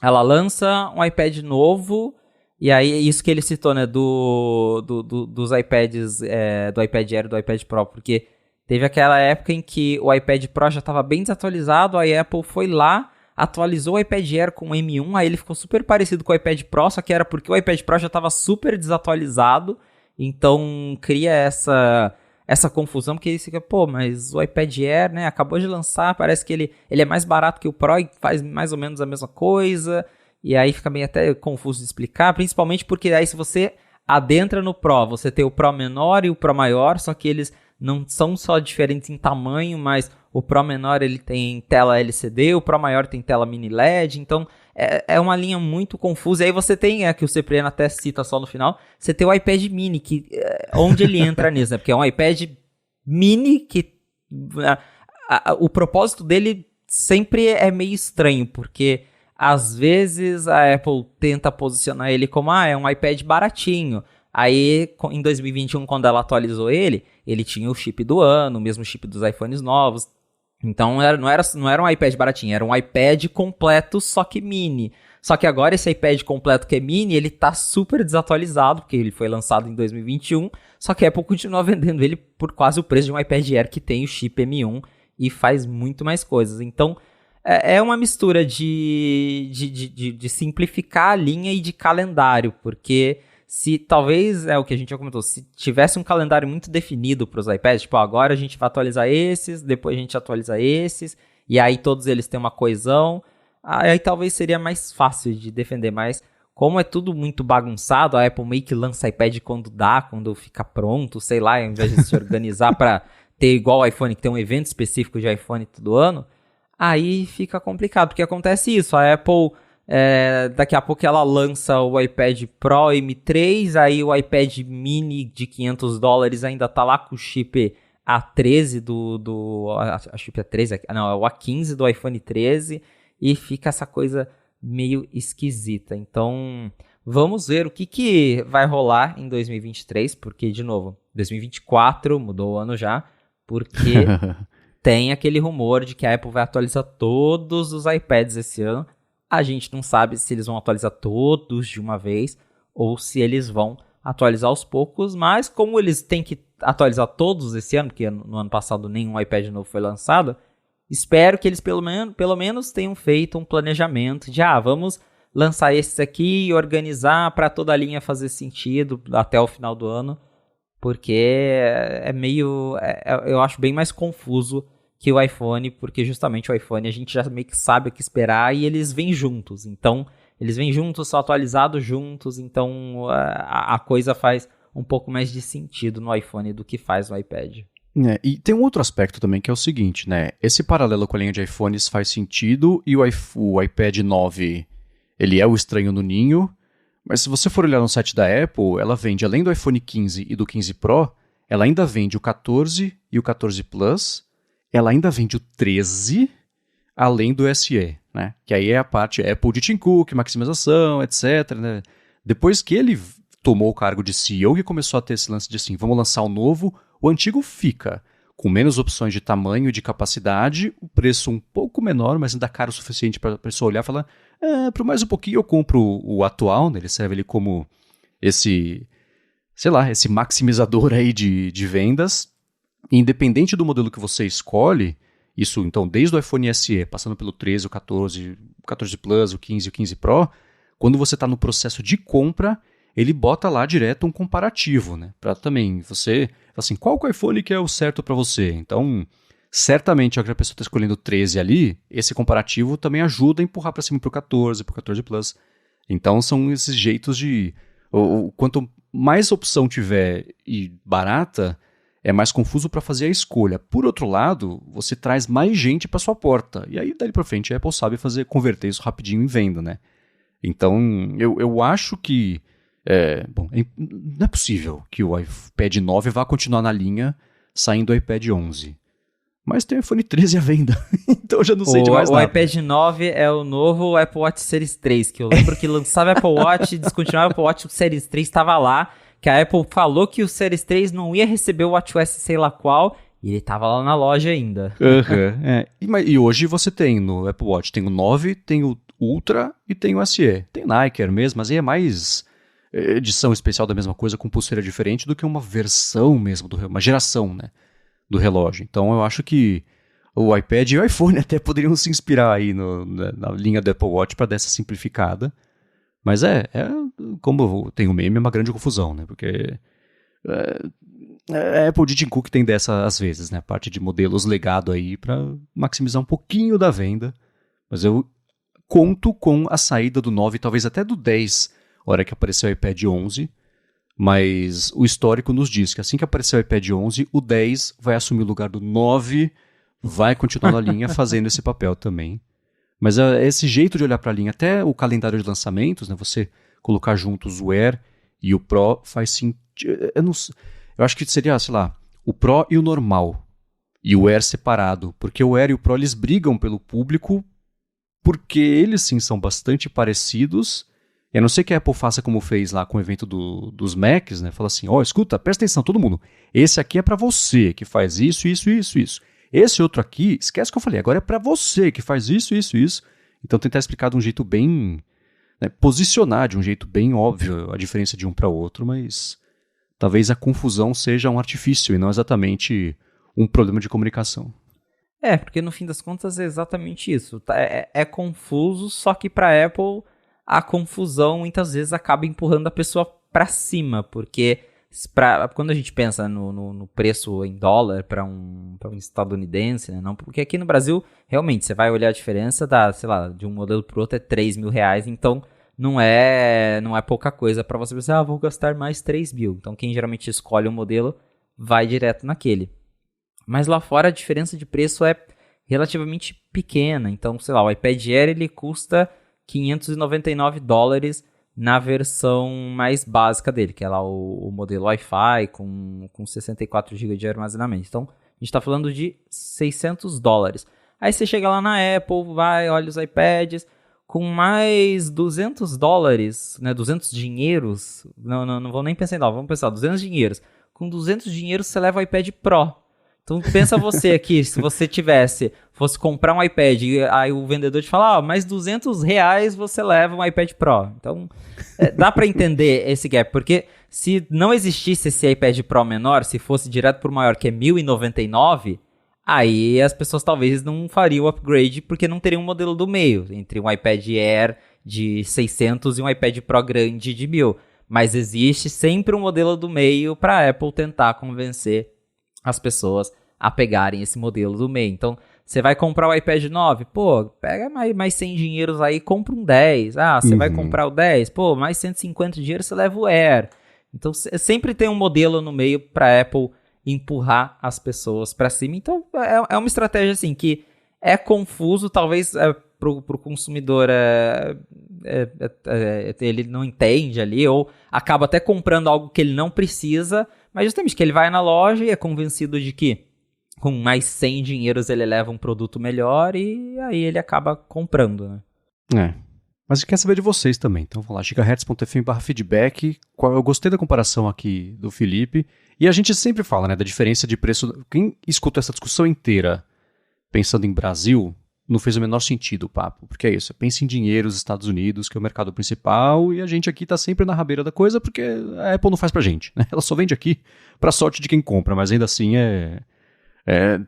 ela lança um iPad novo, e aí isso que ele citou, né, dos iPads, do iPad Air e do iPad Pro, porque teve aquela época em que o iPad Pro já estava bem desatualizado, a Apple foi lá, atualizou o iPad Air com o M1, aí ele ficou super parecido com o iPad Pro, só que era porque o iPad Pro já estava super desatualizado, então cria essa confusão, porque eles ficam, pô, mas o iPad Air, né, acabou de lançar, parece que ele é mais barato que o Pro e faz mais ou menos a mesma coisa, e aí fica meio até confuso de explicar, principalmente porque aí se você adentra no Pro, você tem o Pro menor e o Pro maior, só que eles não são só diferentes em tamanho, mas o Pro menor ele tem tela LCD, o Pro maior tem tela mini LED, então é uma linha muito confusa. E aí você tem, que o Cipriano até cita só no final, você tem o iPad mini, que onde ele entra nisso, né? Porque é um iPad mini que o propósito dele sempre é meio estranho, porque às vezes a Apple tenta posicionar ele como, é um iPad baratinho. Aí, em 2021, quando ela atualizou ele tinha o chip do ano, o mesmo chip dos iPhones novos. Então, não era um iPad baratinho, era um iPad completo, só que mini. Só que agora esse iPad completo que é mini, ele tá super desatualizado, porque ele foi lançado em 2021, só que a Apple continua vendendo ele por quase o preço de um iPad Air que tem o chip M1 e faz muito mais coisas. Então, é uma mistura de simplificar a linha e de calendário, porque se talvez, é o que a gente já comentou, se tivesse um calendário muito definido para os iPads, tipo, agora a gente vai atualizar esses, depois a gente atualiza esses, e aí todos eles têm uma coesão, aí talvez seria mais fácil de defender, mas como é tudo muito bagunçado, a Apple meio que lança iPad quando dá, quando fica pronto, sei lá, ao invés de se organizar para ter igual o iPhone, que tem um evento específico de iPhone todo ano, aí fica complicado, porque acontece isso, a Apple... daqui a pouco ela lança o iPad Pro M3, aí o iPad mini de $500 ainda tá lá com o chip A13 a chip A13, não, é o A15 do iPhone 13 e fica essa coisa meio esquisita. Então, vamos ver o que vai rolar em 2023, porque, de novo, 2024 mudou o ano já, porque tem aquele rumor de que a Apple vai atualizar todos os iPads esse ano. A gente não sabe se eles vão atualizar todos de uma vez ou se eles vão atualizar aos poucos, mas como eles têm que atualizar todos esse ano, porque no ano passado nenhum iPad novo foi lançado, espero que eles pelo menos tenham feito um planejamento de, vamos lançar esses aqui e organizar para toda a linha fazer sentido até o final do ano, porque eu acho bem mais confuso que o iPhone, porque justamente o iPhone a gente já meio que sabe o que esperar e eles vêm juntos. Então, eles vêm juntos, são atualizados juntos, então a coisa faz um pouco mais de sentido no iPhone do que faz no iPad. E tem um outro aspecto também que é o seguinte, né? Esse paralelo com a linha de iPhones faz sentido e o iPad 9, ele é o estranho no ninho, mas se você for olhar no site da Apple, ela vende, além do iPhone 15 e do 15 Pro, ela ainda vende o 14 e o 14 Plus. Ela ainda vende o 13, além do SE, né? Que aí é a parte Apple de Tim Cook, maximização, etc. Né? Depois que ele tomou o cargo de CEO e começou a ter esse lance de assim, vamos lançar o novo, o antigo fica com menos opções de tamanho e de capacidade, o preço um pouco menor, mas ainda caro o suficiente para a pessoa olhar e falar, por mais um pouquinho eu compro o atual, né? Ele serve ali como esse maximizador aí de vendas. Independente do modelo que você escolhe, isso então desde o iPhone SE, passando pelo 13, o 14, o 14 Plus, o 15 e o 15 Pro, quando você está no processo de compra, ele bota lá direto um comparativo, né? Para também você, assim, qual que é o iPhone que é o certo para você? Então, certamente, já que a pessoa está escolhendo o 13 ali, esse comparativo também ajuda a empurrar para cima para o 14, para o 14 Plus. Então, são esses jeitos de... Quanto mais opção tiver e barata, é mais confuso para fazer a escolha. Por outro lado, você traz mais gente para sua porta. E aí, dali para frente, a Apple sabe converter isso rapidinho em venda, né? Então, eu acho que... não é possível que o iPad 9 vá continuar na linha saindo do iPad 11. Mas tem o iPhone 13 à venda. Então eu já não sei de mais nada. O iPad 9 é o novo Apple Watch Series 3, que eu lembro que lançava o Apple Watch, descontinuava o Apple Watch, o Series 3 estava lá, que a Apple falou que o Series 3 não ia receber o WatchOS sei lá qual, e ele tava lá na loja ainda. E hoje você tem no Apple Watch, tem o 9, tem o Ultra e tem o SE. Tem o Nike Air mesmo, mas aí é mais edição especial da mesma coisa com pulseira diferente do que uma versão mesmo, uma geração, né, do relógio. Então eu acho que o iPad e o iPhone até poderiam se inspirar aí na linha do Apple Watch para dar essa simplificada. Mas como tem o meme, é uma grande confusão, né? Porque A Apple de Tim Cook tem dessa às vezes, né? Parte de modelos legado aí para maximizar um pouquinho da venda. Mas eu conto com a saída do 9, talvez até do 10, hora que apareceu o iPad 11. Mas o histórico nos diz que assim que aparecer o iPad 11, o 10 vai assumir o lugar do 9, vai continuar na linha fazendo esse papel também. Mas esse jeito de olhar para a linha, até o calendário de lançamentos, né, você colocar juntos o Air e o Pro faz sentido. Eu acho que seria, sei lá, o Pro e o normal. E o Air separado. Porque o Air e o Pro eles brigam pelo público porque eles sim são bastante parecidos. E a não ser que a Apple faça como fez lá com o evento dos Macs, né? Fala assim, escuta, presta atenção todo mundo. Esse aqui é para você que faz isso, isso, isso, isso. Esse outro aqui, esquece o que eu falei, agora é para você que faz isso, isso, isso. Então tentar explicar de um jeito bem... Né, posicionar de um jeito bem óbvio a diferença de um para o outro, mas talvez a confusão seja um artifício e não exatamente um problema de comunicação. Porque no fim das contas é exatamente isso. É confuso, só que para Apple a confusão muitas vezes acaba empurrando a pessoa para cima, porque... quando a gente pensa no preço em dólar para um estadunidense, né? Não, porque aqui no Brasil, realmente, você vai olhar a diferença sei lá, de um modelo para o outro é R$3.000, então não é pouca coisa para você pensar, vou gastar mais 3 mil. Então quem geralmente escolhe um modelo vai direto naquele. Mas lá fora a diferença de preço é relativamente pequena, então, sei lá, o iPad Air ele custa $599 na versão mais básica dele, que é lá o modelo Wi-Fi com 64 GB de armazenamento. Então, a gente está falando de $600. Aí você chega lá na Apple, olha os iPads, com mais $200, né, 200 dinheiros, não vou nem pensar em dólar, vamos pensar, 200 dinheiros. Com 200 dinheiros você leva o iPad Pro. Então pensa você aqui, se você fosse comprar um iPad e aí o vendedor te fala, mais R$200 você leva um iPad Pro. Então dá para entender esse gap, porque se não existisse esse iPad Pro menor, se fosse direto pro maior, que é R$1.099, aí as pessoas talvez não fariam o upgrade porque não teriam um modelo do meio, entre um iPad Air de 600 e um iPad Pro grande de 1.000. Mas existe sempre um modelo do meio para a Apple tentar convencer as pessoas a pegarem esse modelo do meio. Então, você vai comprar o iPad 9, pega mais 100 dinheiros aí, compra um 10. Você vai comprar o 10, mais 150 dinheiros, você leva o Air. Então, sempre tem um modelo no meio para a Apple empurrar as pessoas para cima. Então, é uma estratégia assim que é confuso, talvez pro consumidor ele não entende ali, ou acaba até comprando algo que ele não precisa, mas justamente que ele vai na loja e é convencido de que com mais 100 dinheiros ele leva um produto melhor e aí ele acaba comprando, né? Mas eu quero saber de vocês também. Então vamos lá, gigahertz.fm/feedback. Eu gostei da comparação aqui do Felipe. E a gente sempre fala, né, da diferença de preço. Quem escutou essa discussão inteira pensando em Brasil, não fez o menor sentido o papo. Porque é isso, pensa em dinheiro, os Estados Unidos, que é o mercado principal, e a gente aqui tá sempre na rabeira da coisa porque a Apple não faz pra gente, né? Ela só vende aqui pra sorte de quem compra, mas ainda assim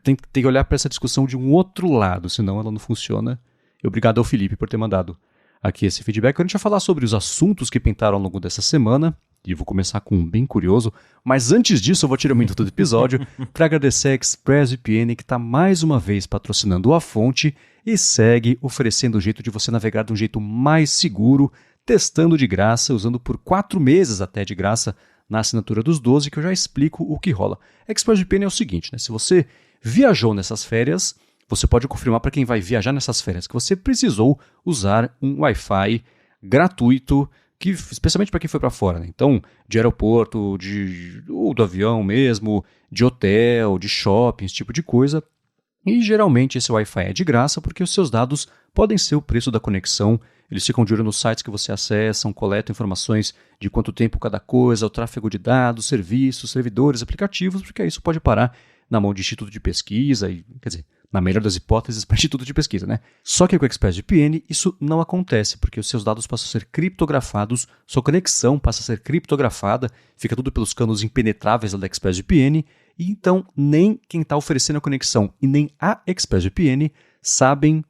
tem que olhar para essa discussão de um outro lado, senão ela não funciona. E obrigado ao Felipe por ter mandado aqui esse feedback. A gente vai falar sobre os assuntos que pintaram ao longo dessa semana, e eu vou começar com um bem curioso, mas antes disso eu vou tirar um minuto do episódio para agradecer a ExpressVPN, que está mais uma vez patrocinando a fonte e segue oferecendo o jeito de você navegar de um jeito mais seguro, testando de graça, usando por 4 meses até de graça na assinatura dos 12, que eu já explico o que rola. ExpressVPN é o seguinte, né? Se você viajou nessas férias, você pode confirmar para quem vai viajar nessas férias que você precisou usar um Wi-Fi gratuito, especialmente para quem foi para fora, né? Então, de aeroporto, ou do avião mesmo, de hotel, de shopping, esse tipo de coisa. E geralmente esse Wi-Fi é de graça porque os seus dados podem ser o preço da conexão. Eles ficam de olho nos sites que você acessa, coletam informações de quanto tempo cada coisa, o tráfego de dados, serviços, servidores, aplicativos, porque isso pode parar na mão de instituto de pesquisa, quer dizer, na melhor das hipóteses, para instituto de pesquisa, né? Só que com o ExpressVPN isso não acontece, porque os seus dados passam a ser criptografados, sua conexão passa a ser criptografada, fica tudo pelos canos impenetráveis da ExpressVPN, e então nem quem está oferecendo a conexão e nem a ExpressVPN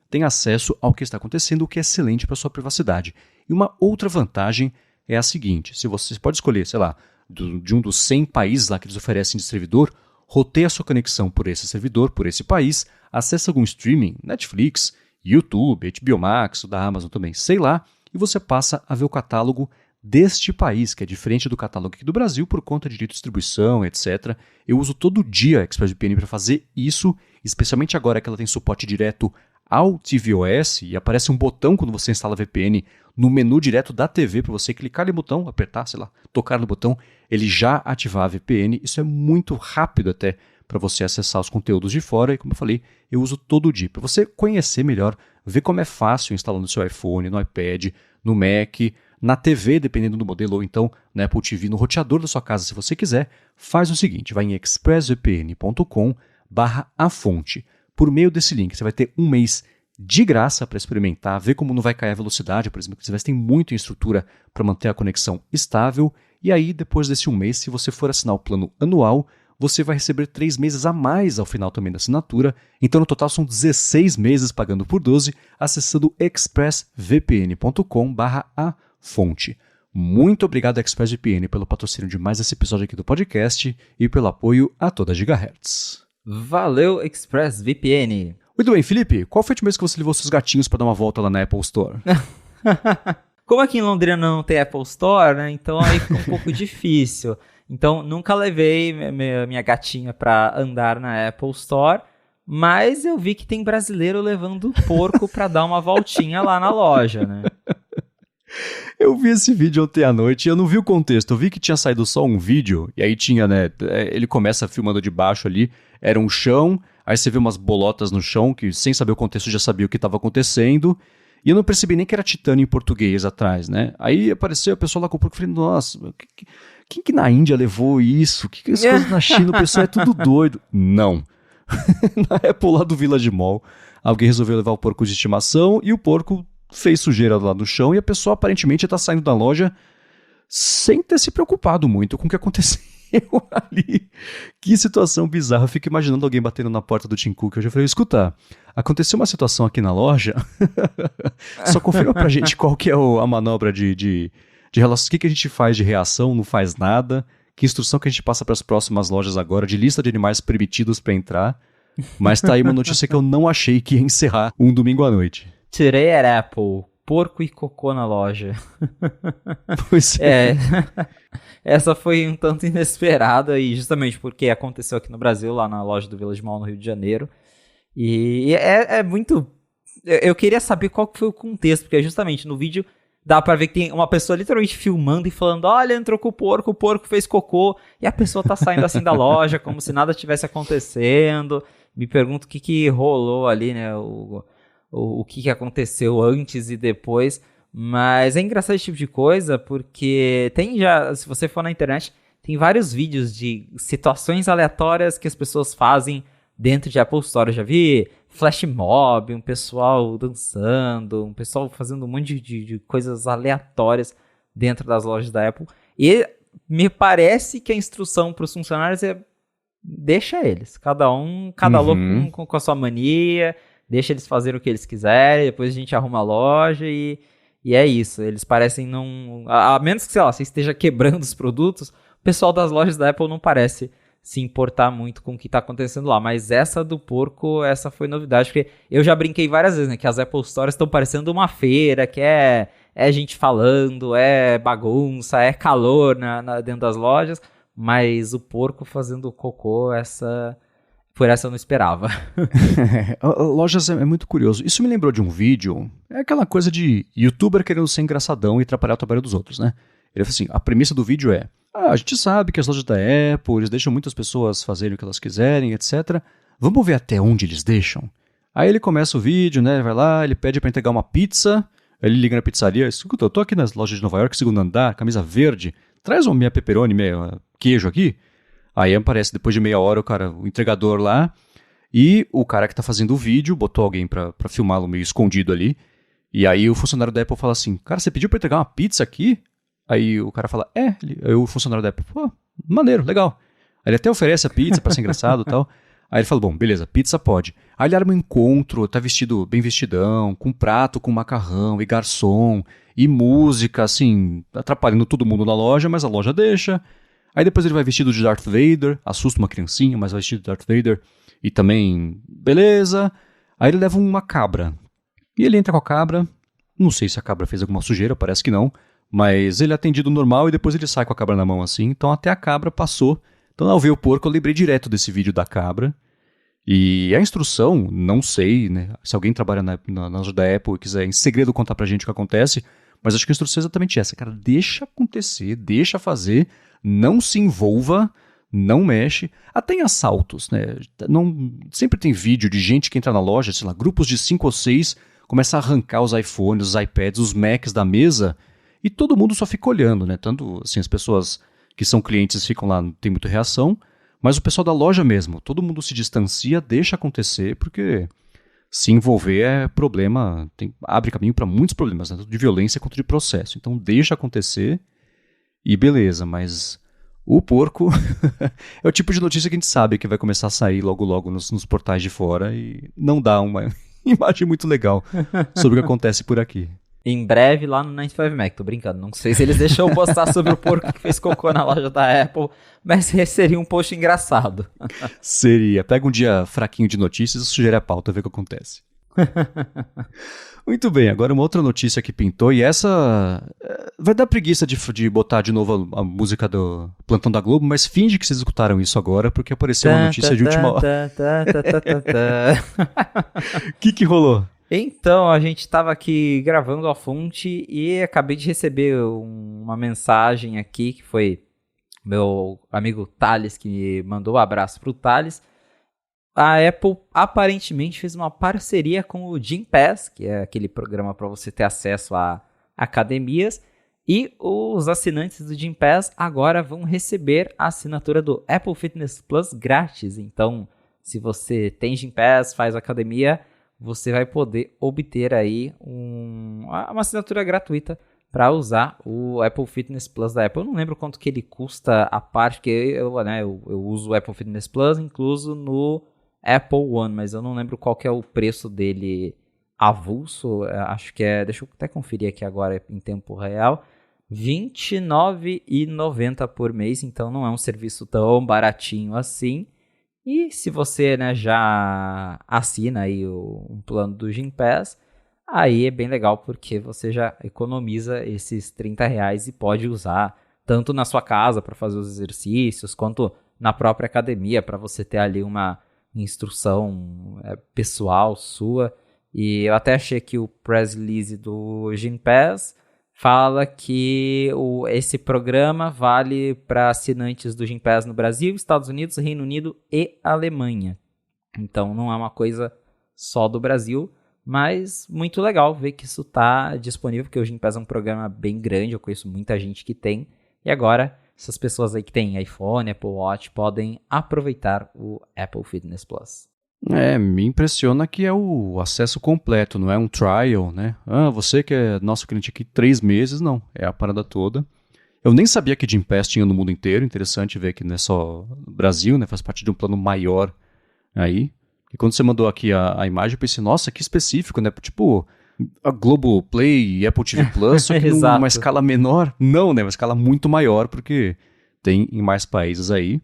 têm acesso ao que está acontecendo, o que é excelente para sua privacidade. E uma outra vantagem é a seguinte, se você pode escolher, sei lá, de um dos 100 países lá que eles oferecem de servidor, roteia a sua conexão por esse servidor, por esse país, acessa algum streaming, Netflix, YouTube, HBO Max, o da Amazon também, sei lá, e você passa a ver o catálogo deste país, que é diferente do catálogo aqui do Brasil por conta de direito de distribuição, etc. Eu uso todo dia a ExpressVPN para fazer isso, especialmente agora que ela tem suporte direto ao tvOS e aparece um botão quando você instala a VPN no menu direto da TV para você clicar no botão, apertar, sei lá, tocar no botão, ele já ativar a VPN. Isso é muito rápido até para você acessar os conteúdos de fora e, como eu falei, eu uso todo dia. Para você conhecer melhor, ver como é fácil instalar no seu iPhone, no iPad, no Mac, na TV, dependendo do modelo, ou então na Apple TV, no roteador da sua casa, se você quiser, faz o seguinte, vai em expressvpn.com/afonte. Por meio desse link, você vai ter um mês de graça para experimentar, ver como não vai cair a velocidade, por exemplo, que você tem muita estrutura para manter a conexão estável, e aí, depois desse um mês, se você for assinar o plano anual, você vai receber 3 meses a mais ao final também da assinatura. Então, no total, são 16 meses pagando por 12, acessando expressvpn.com/afonte. Muito obrigado, ExpressVPN, pelo patrocínio de mais esse episódio aqui do podcast e pelo apoio a toda a Gigahertz. Valeu, ExpressVPN! Muito bem, Felipe, qual foi a última vez que você levou seus gatinhos para dar uma volta lá na Apple Store? Como aqui em Londrina não tem Apple Store, né? Então aí fica um pouco difícil. Então, nunca levei minha gatinha para andar na Apple Store, mas eu vi que tem brasileiro levando porco para dar uma voltinha lá na loja, né? Eu vi esse vídeo ontem à noite e eu não vi o contexto. Eu vi que tinha saído só um vídeo e aí tinha, né? Ele começa filmando de baixo ali, era um chão, aí você vê umas bolotas no chão que, sem saber o contexto, já sabia o que estava acontecendo. E eu não percebi nem que era titânio em português atrás, né? Aí apareceu a pessoa lá com o porco e falei, nossa, quem que na Índia levou isso? Que as coisas na China, o pessoal é tudo doido. Não. Na Apple lá do Village Mall, alguém resolveu levar o porco de estimação e o porco fez sujeira lá no chão e a pessoa aparentemente está saindo da loja sem ter se preocupado muito com o que aconteceu ali. Que situação bizarra. Eu fico imaginando alguém batendo na porta do Tim Cook. Eu já falei, escuta, aconteceu uma situação aqui na loja, só confirma pra gente qual que é a manobra de relação, o que a gente faz de reação, não faz nada, que instrução que a gente passa para as próximas lojas agora, de lista de animais permitidos para entrar. Mas tá aí uma notícia que eu não achei que ia encerrar um domingo à noite. Today at Apple, porco e cocô na loja. Pois é. Essa foi um tanto inesperada e justamente porque aconteceu aqui no Brasil, lá na loja do Village Mall no Rio de Janeiro. E é muito... Eu queria saber qual foi o contexto, porque justamente no vídeo dá pra ver que tem uma pessoa literalmente filmando e falando, olha, entrou com o porco fez cocô, e a pessoa tá saindo assim da loja, como se nada tivesse acontecendo. Me pergunto o que rolou ali, né, o que aconteceu antes e depois, mas é engraçado esse tipo de coisa, porque tem já, se você for na internet, tem vários vídeos de situações aleatórias que as pessoas fazem dentro de Apple Store. Eu já vi flash mob, um pessoal dançando, um pessoal fazendo um monte de coisas aleatórias dentro das lojas da Apple, e me parece que a instrução para os funcionários é deixa eles, cada louco com a sua mania, deixa eles fazerem o que eles quiserem, depois a gente arruma a loja e é isso. Eles parecem não... A menos que, sei lá, você esteja quebrando os produtos, o pessoal das lojas da Apple não parece se importar muito com o que está acontecendo lá. Mas essa do porco, essa foi novidade, porque eu já brinquei várias vezes, né, que as Apple Stores estão parecendo uma feira, que é gente falando, é bagunça, é calor dentro das lojas, mas o porco fazendo cocô, por essa eu não esperava. Lojas é muito curioso. Isso me lembrou de um vídeo, é aquela coisa de youtuber querendo ser engraçadão e atrapalhar o trabalho dos outros, né? Ele falou assim, a premissa do vídeo é, a gente sabe que as lojas da Apple, eles deixam muitas pessoas fazerem o que elas quiserem, etc. Vamos ver até onde eles deixam? Aí ele começa o vídeo, né? Vai lá, ele pede pra entregar uma pizza, aí ele liga na pizzaria, escuta, eu tô aqui nas lojas de Nova York, segundo andar, camisa verde, traz uma minha pepperoni, meio queijo aqui. Aí aparece, depois de meia hora, o entregador lá, e o cara que tá fazendo o vídeo botou alguém pra filmá-lo meio escondido ali, e aí o funcionário da Apple fala assim, cara, você pediu pra entregar uma pizza aqui? Aí o cara fala, aí o funcionário da Apple, pô, maneiro, legal. Aí ele até oferece a pizza pra ser engraçado e tal. Aí ele fala, bom, beleza, pizza pode. Aí ele arma um encontro, tá vestido, bem vestidão, com prato, com macarrão e garçom, e música, assim, atrapalhando todo mundo na loja, mas a loja deixa. Aí depois ele vai vestido de Darth Vader, assusta uma criancinha, mas vai vestido de Darth Vader. E também, beleza. Aí ele leva uma cabra. E ele entra com a cabra. Não sei se a cabra fez alguma sujeira, parece que não. Mas ele é atendido normal e depois ele sai com a cabra na mão assim. Então até a cabra passou. Então ao ver o porco eu lembrei direto desse vídeo da cabra. E a instrução, não sei, né? Se alguém trabalha na loja da Apple e quiser em segredo contar pra gente o que acontece. Mas acho que a instrução é exatamente essa. Cara, deixa acontecer, deixa fazer. Não se envolva, não mexe. Até em assaltos, né? Sempre tem vídeo de gente que entra na loja, sei lá, grupos de 5 ou 6, começa a arrancar os iPhones, os iPads, os Macs da mesa e todo mundo só fica olhando, né? Tanto assim, as pessoas que são clientes ficam lá, não tem muita reação, mas o pessoal da loja mesmo, todo mundo se distancia, deixa acontecer, porque se envolver é problema, abre caminho para muitos problemas, né? Tanto de violência quanto de processo. Então deixa acontecer. E beleza, mas o porco é o tipo de notícia que a gente sabe que vai começar a sair logo nos portais de fora e não dá uma imagem muito legal sobre o que acontece por aqui. Em breve lá no 95 Mac, tô brincando, não sei se eles deixam eu postar sobre o porco que fez cocô na loja da Apple, mas seria um post engraçado. Seria, pega um dia fraquinho de notícias e sugere a pauta, ver o que acontece. Muito bem, agora uma outra notícia que pintou, e essa vai dar preguiça de botar de novo a música do Plantão da Globo, mas finge que vocês escutaram isso agora, porque apareceu uma notícia de última hora. O que rolou? Então, a gente estava aqui gravando a fonte e acabei de receber uma mensagem aqui, que foi meu amigo Thales que me mandou. Um abraço pro Thales. A Apple aparentemente fez uma parceria com o Gympass, que é aquele programa para você ter acesso a academias, e os assinantes do Gympass agora vão receber a assinatura do Apple Fitness Plus grátis. Então, se você tem Gympass, faz academia, você vai poder obter aí uma assinatura gratuita para usar o Apple Fitness Plus da Apple. Eu não lembro quanto que ele custa a parte, que eu uso o Apple Fitness Plus incluso no Apple One, mas eu não lembro qual que é o preço dele avulso. Acho que deixa eu até conferir aqui agora em tempo real, R$ 29,90 por mês, então não é um serviço tão baratinho assim. E se você, né, já assina aí um plano do Gympass, aí é bem legal porque você já economiza esses R$ 30 e pode usar tanto na sua casa para fazer os exercícios, quanto na própria academia para você ter ali uma instrução pessoal sua. E eu até achei que o press release do Gympass fala que esse programa vale para assinantes do Gympass no Brasil, Estados Unidos, Reino Unido e Alemanha. Então não é uma coisa só do Brasil, mas muito legal ver que isso está disponível, porque o Gympass é um programa bem grande, eu conheço muita gente que tem, e agora essas pessoas aí que têm iPhone, Apple Watch, podem aproveitar o Apple Fitness Plus. Me impressiona que é o acesso completo, não é um trial, né? Você que é nosso cliente aqui 3 meses, não, é a parada toda. Eu nem sabia que Gympass tinha no mundo inteiro, interessante ver que não é só no Brasil, né? Faz parte de um plano maior aí. E quando você mandou aqui a imagem, eu pensei, nossa, que específico, né? Tipo, a Globoplay e Apple TV Plus, só que numa escala menor. Não, né? Uma escala muito maior, porque tem em mais países aí.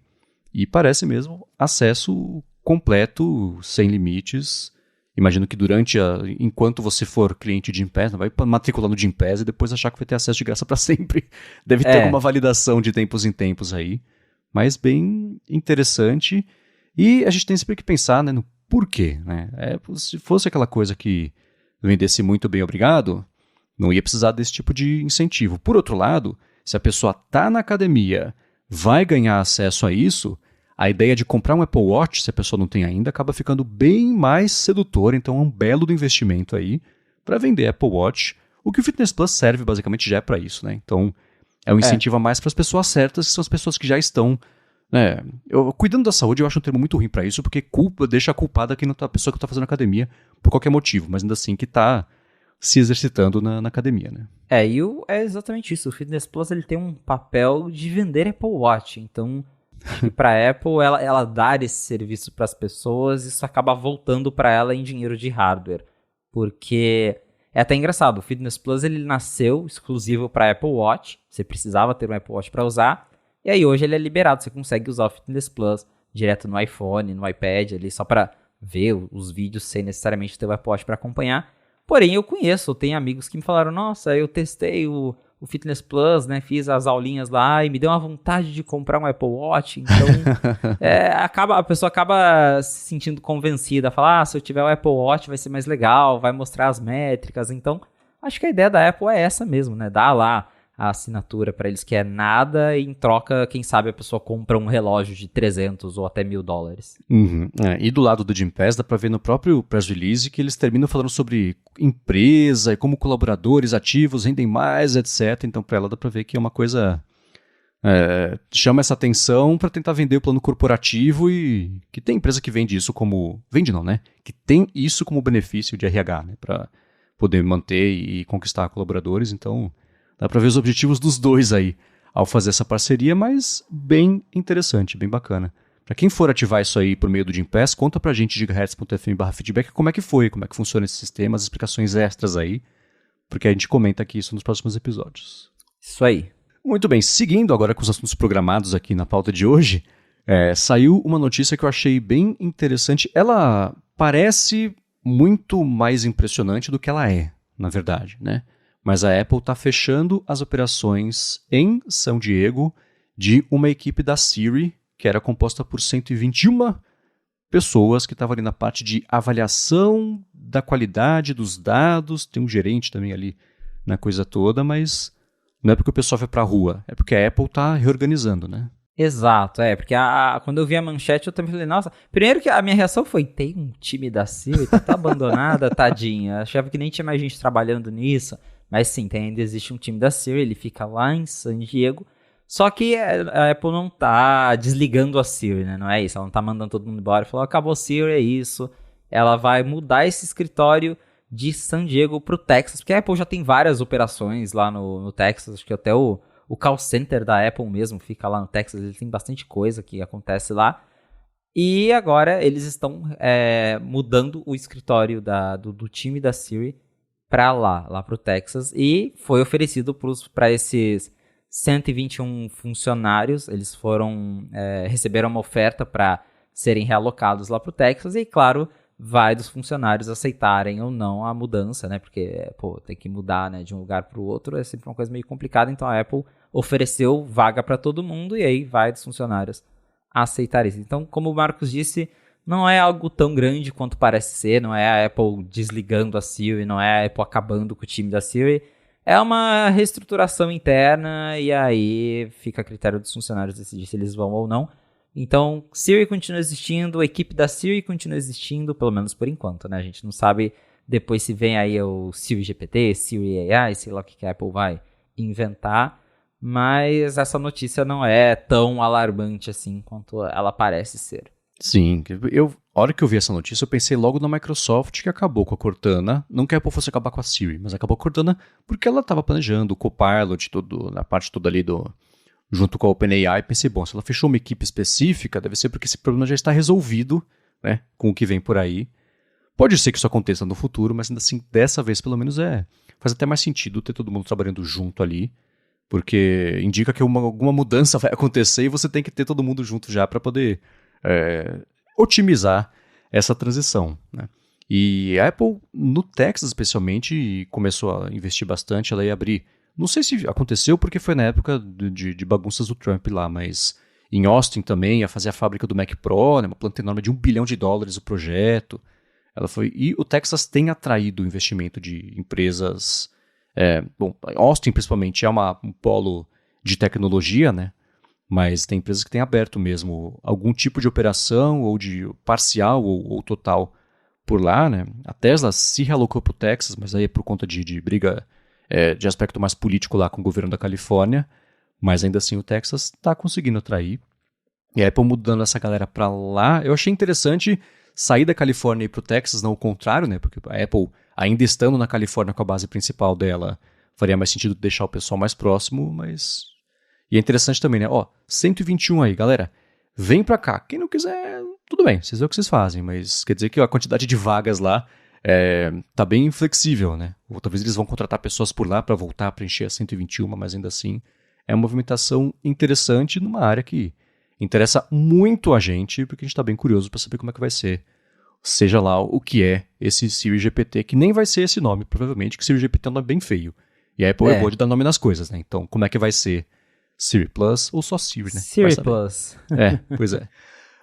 E parece mesmo acesso completo, sem limites. Imagino que enquanto você for cliente de Gympass, não vai matricular no Gympass e depois achar que vai ter acesso de graça para sempre. Deve ter alguma validação de tempos em tempos aí. Mas bem interessante. E a gente tem sempre que pensar, né, no porquê, né? Se fosse aquela coisa que vendesse muito bem, obrigado, não ia precisar desse tipo de incentivo. Por outro lado, se a pessoa está na academia, vai ganhar acesso a isso, a ideia de comprar um Apple Watch, se a pessoa não tem ainda, acaba ficando bem mais sedutora. Então é um belo do investimento aí para vender Apple Watch. O que o Fitness Plus serve basicamente já é para isso, né? Então é um incentivo a mais para as pessoas certas, que são as pessoas que já estão, né? Cuidando da saúde, eu acho um termo muito ruim para isso, porque deixa a culpada a pessoa que está fazendo academia por qualquer motivo, mas ainda assim que está se exercitando na academia, né? É exatamente isso. O Fitness Plus ele tem um papel de vender Apple Watch, então para a Apple, ela dar esse serviço para as pessoas, isso acaba voltando para ela em dinheiro de hardware. Porque é até engraçado, o Fitness Plus ele nasceu exclusivo para Apple Watch, você precisava ter um Apple Watch para usar, E aí hoje ele é liberado, você consegue usar o Fitness Plus direto no iPhone, no iPad, ali só para ver os vídeos sem necessariamente ter o Apple Watch para acompanhar. Porém, eu tenho amigos que me falaram, nossa, eu testei o Fitness Plus, né, fiz as aulinhas lá e me deu uma vontade de comprar um Apple Watch, então a pessoa acaba se sentindo convencida, fala, se eu tiver o Apple Watch vai ser mais legal, vai mostrar as métricas, então acho que a ideia da Apple é essa mesmo, né, dar lá a assinatura para eles que é nada e em troca, quem sabe a pessoa compra um relógio de 300 ou até $1.000. Uhum. E do lado do Jim Pass, dá pra ver no próprio press release que eles terminam falando sobre empresa e como colaboradores ativos rendem mais, etc. Então, pra ela dá pra ver que é uma coisa... chama essa atenção pra tentar vender o plano corporativo e que tem empresa que vende isso como... Vende não, né? Que tem isso como benefício de RH, né? Pra poder manter e conquistar colaboradores. Então, dá pra ver os objetivos dos dois aí ao fazer essa parceria, mas bem interessante, bem bacana. Para quem for ativar isso aí por meio do Jim Pass, conta pra gente, gigahertz.fm/feedback, como é que foi, como é que funciona esse sistema, as explicações extras aí, porque a gente comenta aqui isso nos próximos episódios. Isso aí. Muito bem, seguindo agora com os assuntos programados aqui na pauta de hoje, saiu uma notícia que eu achei bem interessante. Ela parece muito mais impressionante do que ela é, na verdade, né? Mas a Apple está fechando as operações em São Diego de uma equipe da Siri, que era composta por 121 pessoas que estavam ali na parte de avaliação da qualidade dos dados. Tem um gerente também ali na coisa toda, mas não é porque o pessoal foi para a rua, é porque a Apple está reorganizando, né? Exato, porque quando eu vi a manchete eu também falei, nossa, primeiro que a minha reação foi, tem um time da Siri, tá abandonada, tadinha, achava que nem tinha mais gente trabalhando nisso. Mas sim, ainda existe um time da Siri, ele fica lá em San Diego. Só que a Apple não tá desligando a Siri, né? Não é isso, ela não tá mandando todo mundo embora. Falou, acabou a Siri, é isso. Ela vai mudar esse escritório de San Diego pro Texas, porque a Apple já tem várias operações lá no Texas. Acho que até o call center da Apple mesmo fica lá no Texas. Ele tem bastante coisa que acontece lá. E agora eles estão mudando o escritório do time da Siri para lá pro Texas, e foi oferecido para esses 121 funcionários, eles receberam uma oferta para serem realocados lá pro Texas, e claro, vai dos funcionários aceitarem ou não a mudança, né, porque, tem que mudar, né, de um lugar para o outro, é sempre uma coisa meio complicada, então a Apple ofereceu vaga para todo mundo, e aí vai dos funcionários aceitar isso. Então, como o Marcos disse, não é algo tão grande quanto parece ser, não é a Apple desligando a Siri, não é a Apple acabando com o time da Siri, é uma reestruturação interna e aí fica a critério dos funcionários decidir se eles vão ou não. Então, Siri continua existindo, a equipe da Siri continua existindo, pelo menos por enquanto, né? A gente não sabe depois se vem aí o Siri GPT, Siri AI, sei lá o que a Apple vai inventar, mas essa notícia não é tão alarmante assim quanto ela parece ser. Sim, a hora que eu vi essa notícia, eu pensei logo na Microsoft, que acabou com a Cortana. Não que a Apple fosse acabar com a Siri, mas acabou com a Cortana porque ela estava planejando o Copilot, na parte toda ali junto com a OpenAI. Pensei, bom, se ela fechou uma equipe específica, deve ser porque esse problema já está resolvido, né, com o que vem por aí. Pode ser que isso aconteça no futuro, mas ainda assim, dessa vez, pelo menos, faz até mais sentido ter todo mundo trabalhando junto ali, porque indica que alguma mudança vai acontecer e você tem que ter todo mundo junto já para poder otimizar essa transição, né? E a Apple, no Texas especialmente, começou a investir bastante. Ela ia abrir, não sei se aconteceu porque foi na época de bagunças do Trump lá, mas em Austin também ia fazer a fábrica do Mac Pro, né, uma planta enorme de $1 bilhão o projeto. E o Texas tem atraído o investimento de empresas. Austin principalmente é um polo de tecnologia, né? Mas tem empresas que têm aberto mesmo algum tipo de operação, ou de parcial ou total por lá, né? A Tesla se realocou para o Texas, mas aí é por conta de briga de aspecto mais político lá com o governo da Califórnia, mas ainda assim o Texas está conseguindo atrair. E a Apple mudando essa galera para lá, eu achei interessante sair da Califórnia e ir para o Texas, não o contrário, né? Porque a Apple, ainda estando na Califórnia com a base principal dela, faria mais sentido deixar o pessoal mais próximo, mas... E é interessante também, né? 121 aí, galera. Vem pra cá. Quem não quiser, tudo bem, vocês veem o que vocês fazem, mas quer dizer que a quantidade de vagas lá tá bem flexível, né? Ou talvez eles vão contratar pessoas por lá pra voltar a preencher as 121, mas ainda assim é uma movimentação interessante numa área que interessa muito a gente, porque a gente está bem curioso para saber como é que vai ser. Seja lá o que é esse Siri GPT, que nem vai ser esse nome, provavelmente, que Siri GPT é um nome bem feio. E a Apple é boa de dar nome nas coisas, né? Então, como é que vai ser Siri Plus ou só Siri, né? Siri Plus. Pois é.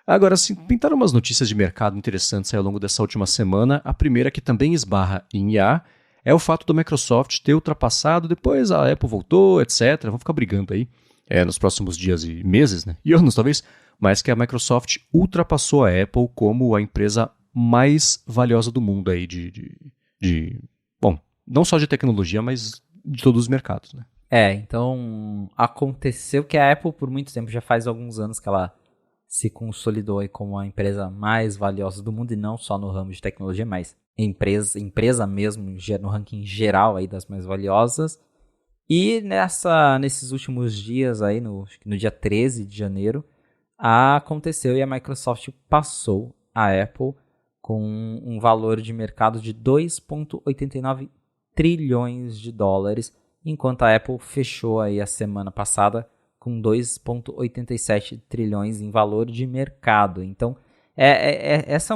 Agora, assim, pintaram umas notícias de mercado interessantes aí ao longo dessa última semana. A primeira, que também esbarra em IA, é o fato da Microsoft ter ultrapassado, depois a Apple voltou, etc. Vão ficar brigando aí nos próximos dias e meses, né? E anos, talvez. Mas que a Microsoft ultrapassou a Apple como a empresa mais valiosa do mundo aí bom, não só de tecnologia, mas de todos os mercados, né? Então aconteceu que a Apple por muito tempo, já faz alguns anos que ela se consolidou aí como a empresa mais valiosa do mundo, e não só no ramo de tecnologia, mas empresa mesmo, no ranking geral aí das mais valiosas. E nesses últimos dias aí, no dia 13 de janeiro, aconteceu e a Microsoft passou a Apple com um valor de mercado de 2,89 trilhões de dólares, enquanto a Apple fechou aí a semana passada com 2,87 trilhões em valor de mercado. Então, essa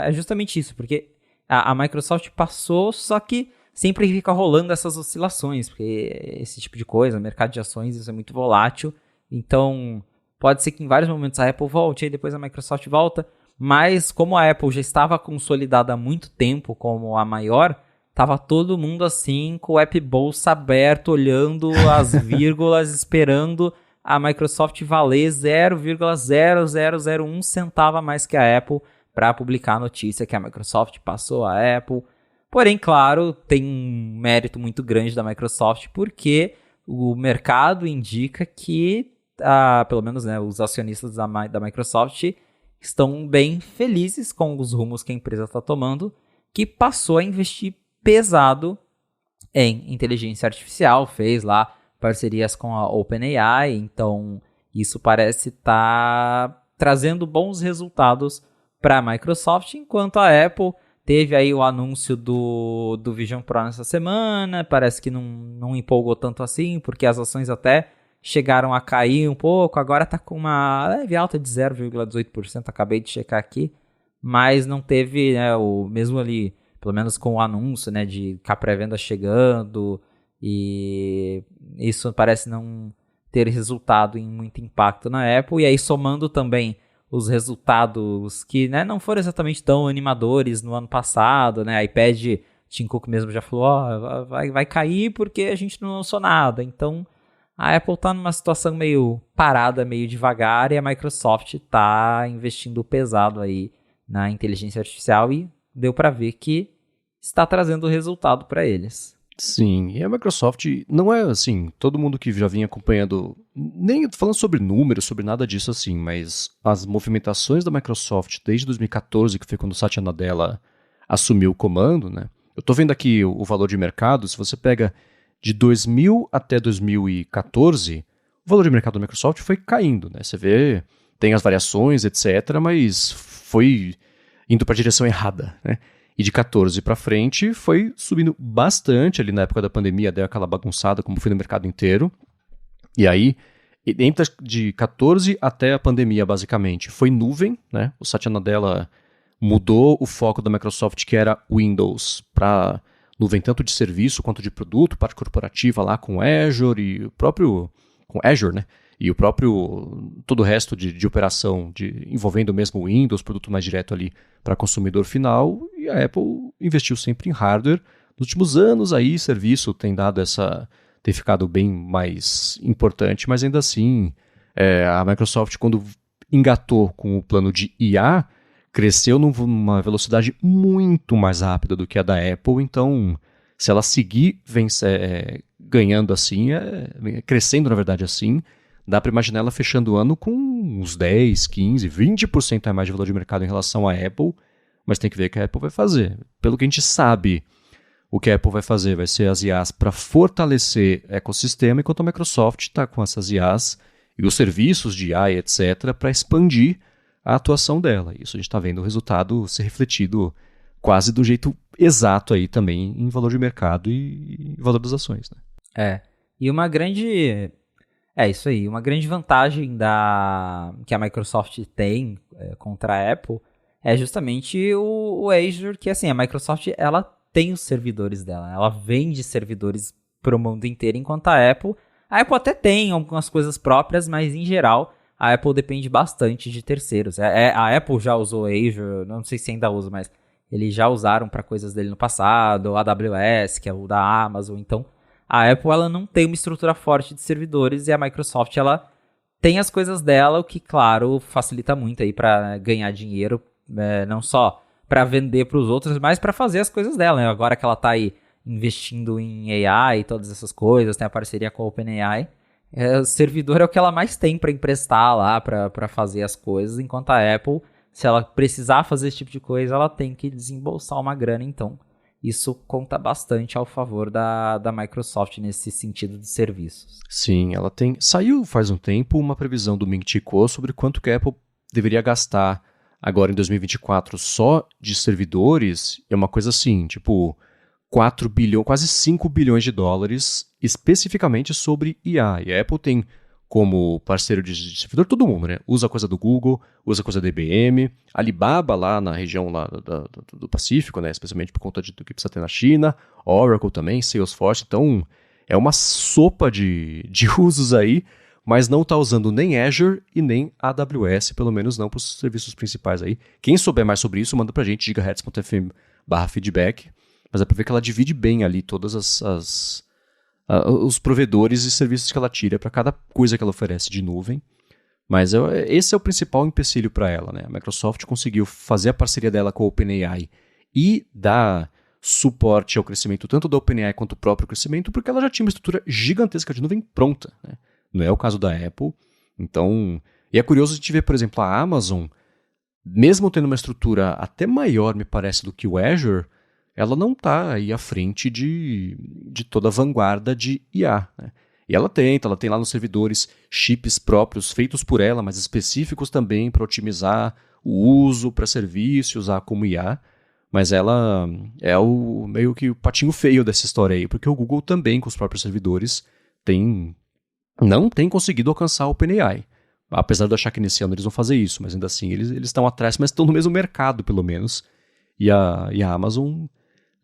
é justamente isso, porque a Microsoft passou, só que sempre fica rolando essas oscilações, porque esse tipo de coisa, mercado de ações, isso é muito volátil. Então, pode ser que em vários momentos a Apple volte, e depois a Microsoft volta, mas como a Apple já estava consolidada há muito tempo como a maior, tava todo mundo assim, com o app bolsa aberto, olhando as vírgulas, esperando a Microsoft valer 0,0001 centavo a mais que a Apple para publicar a notícia que a Microsoft passou a Apple. Porém, claro, tem um mérito muito grande da Microsoft, porque o mercado indica que, pelo menos os acionistas da Microsoft estão bem felizes com os rumos que a empresa está tomando, que passou a investir pesado em inteligência artificial, fez lá parcerias com a OpenAI, então isso parece estar trazendo bons resultados para a Microsoft, enquanto a Apple teve aí o anúncio do Vision Pro nessa semana, parece que não empolgou tanto assim, porque as ações até chegaram a cair um pouco, agora está com uma leve alta de 0,18%, acabei de checar aqui, mas não teve o mesmo ali, pelo menos com o anúncio de que a pré-venda chegando, e isso parece não ter resultado em muito impacto na Apple, e aí somando também os resultados que não foram exatamente tão animadores no ano passado, iPad, Tim Cook mesmo já falou, vai cair porque a gente não lançou nada, então a Apple está numa situação meio parada, meio devagar, e a Microsoft está investindo pesado aí na inteligência artificial e deu para ver que está trazendo resultado para eles. Sim, e a Microsoft não é assim, todo mundo que já vinha acompanhando, nem falando sobre números, sobre nada disso assim, mas as movimentações da Microsoft desde 2014, que foi quando o Satya Nadella assumiu o comando, Eu tô vendo aqui o valor de mercado, se você pega de 2000 até 2014, o valor de mercado da Microsoft foi caindo, Você vê, tem as variações, etc., mas foi indo para a direção errada, E de 14 para frente foi subindo bastante ali na época da pandemia, deu aquela bagunçada como foi no mercado inteiro. E aí, de 14 até a pandemia, basicamente, foi nuvem, O Satya Nadella mudou o foco da Microsoft, que era Windows, para nuvem tanto de serviço quanto de produto, parte corporativa lá com Azure e o próprio com Azure, E o próprio todo o resto de operação envolvendo mesmo o Windows, produto mais direto ali para consumidor final, e a Apple investiu sempre em hardware. Nos últimos anos aí, serviço tem ficado bem mais importante, mas ainda assim, a Microsoft, quando engatou com o plano de IA, cresceu numa velocidade muito mais rápida do que a da Apple, então se ela seguir ganhando assim, crescendo na verdade assim, dá para imaginar ela fechando o ano com uns 10, 15, 20% a mais de valor de mercado em relação à Apple, mas tem que ver o que a Apple vai fazer. Pelo que a gente sabe, o que a Apple vai fazer vai ser as IAs para fortalecer o ecossistema, enquanto a Microsoft está com essas IAs e os serviços de IA, etc., para expandir a atuação dela. Isso a gente está vendo o resultado ser refletido quase do jeito exato aí também em valor de mercado e valor das ações. E uma grande É isso aí. Uma grande vantagem que a Microsoft tem contra a Apple é justamente o Azure, que assim, a Microsoft ela tem os servidores dela, ela vende servidores para o mundo inteiro, enquanto a Apple até tem algumas coisas próprias, mas em geral a Apple depende bastante de terceiros. A Apple já usou Azure, não sei se ainda usa, mas eles já usaram para coisas dele no passado, o AWS, que é o da Amazon. Então, a Apple ela não tem uma estrutura forte de servidores e a Microsoft ela tem as coisas dela, o que, claro, facilita muito aí para ganhar dinheiro, não só para vender para os outros, mas para fazer as coisas dela. Né? Agora que ela está aí investindo em AI e todas essas coisas, tem a parceria com a OpenAI, o servidor é o que ela mais tem para emprestar lá, para fazer as coisas, enquanto a Apple, se ela precisar fazer esse tipo de coisa, ela tem que desembolsar uma grana, então isso conta bastante ao favor da Microsoft nesse sentido de serviços. Sim, ela tem. Saiu faz um tempo uma previsão do Ming Chi Kuo sobre quanto que a Apple deveria gastar agora em 2024 só de servidores. É uma coisa assim, tipo 4 bilhões, quase 5 bilhões de dólares especificamente sobre IA. E a Apple tem como parceiro de servidor todo mundo, né? Usa coisa do Google, usa coisa da IBM, Alibaba lá na região lá do Pacífico, né? Especialmente por conta do que precisa ter na China, Oracle também, Salesforce. Então, é uma sopa de usos aí, mas não está usando nem Azure e nem AWS, pelo menos não para os serviços principais aí. Quem souber mais sobre isso, manda pra gente, gigahertz.fm/feedback. Mas é para ver que ela divide bem ali todas os provedores e serviços que ela tira para cada coisa que ela oferece de nuvem. Mas esse é o principal empecilho para ela, né? A Microsoft conseguiu fazer a parceria dela com a OpenAI e dar suporte ao crescimento tanto da OpenAI quanto o próprio crescimento, porque ela já tinha uma estrutura gigantesca de nuvem pronta, né? Não é o caso da Apple. Então, e é curioso a gente ver, por exemplo, a Amazon, mesmo tendo uma estrutura até maior, me parece, do que o Azure, ela não está aí à frente de toda a vanguarda de IA. Né? E ela tem lá nos servidores chips próprios feitos por ela, mas específicos também para otimizar o uso para serviço, usar como IA. Mas ela é meio que o patinho feio dessa história aí, porque o Google também, com os próprios servidores, não tem conseguido alcançar o OpenAI. Apesar de eu achar que nesse ano eles vão fazer isso, mas ainda assim eles estão atrás, mas estão no mesmo mercado, pelo menos. E a Amazon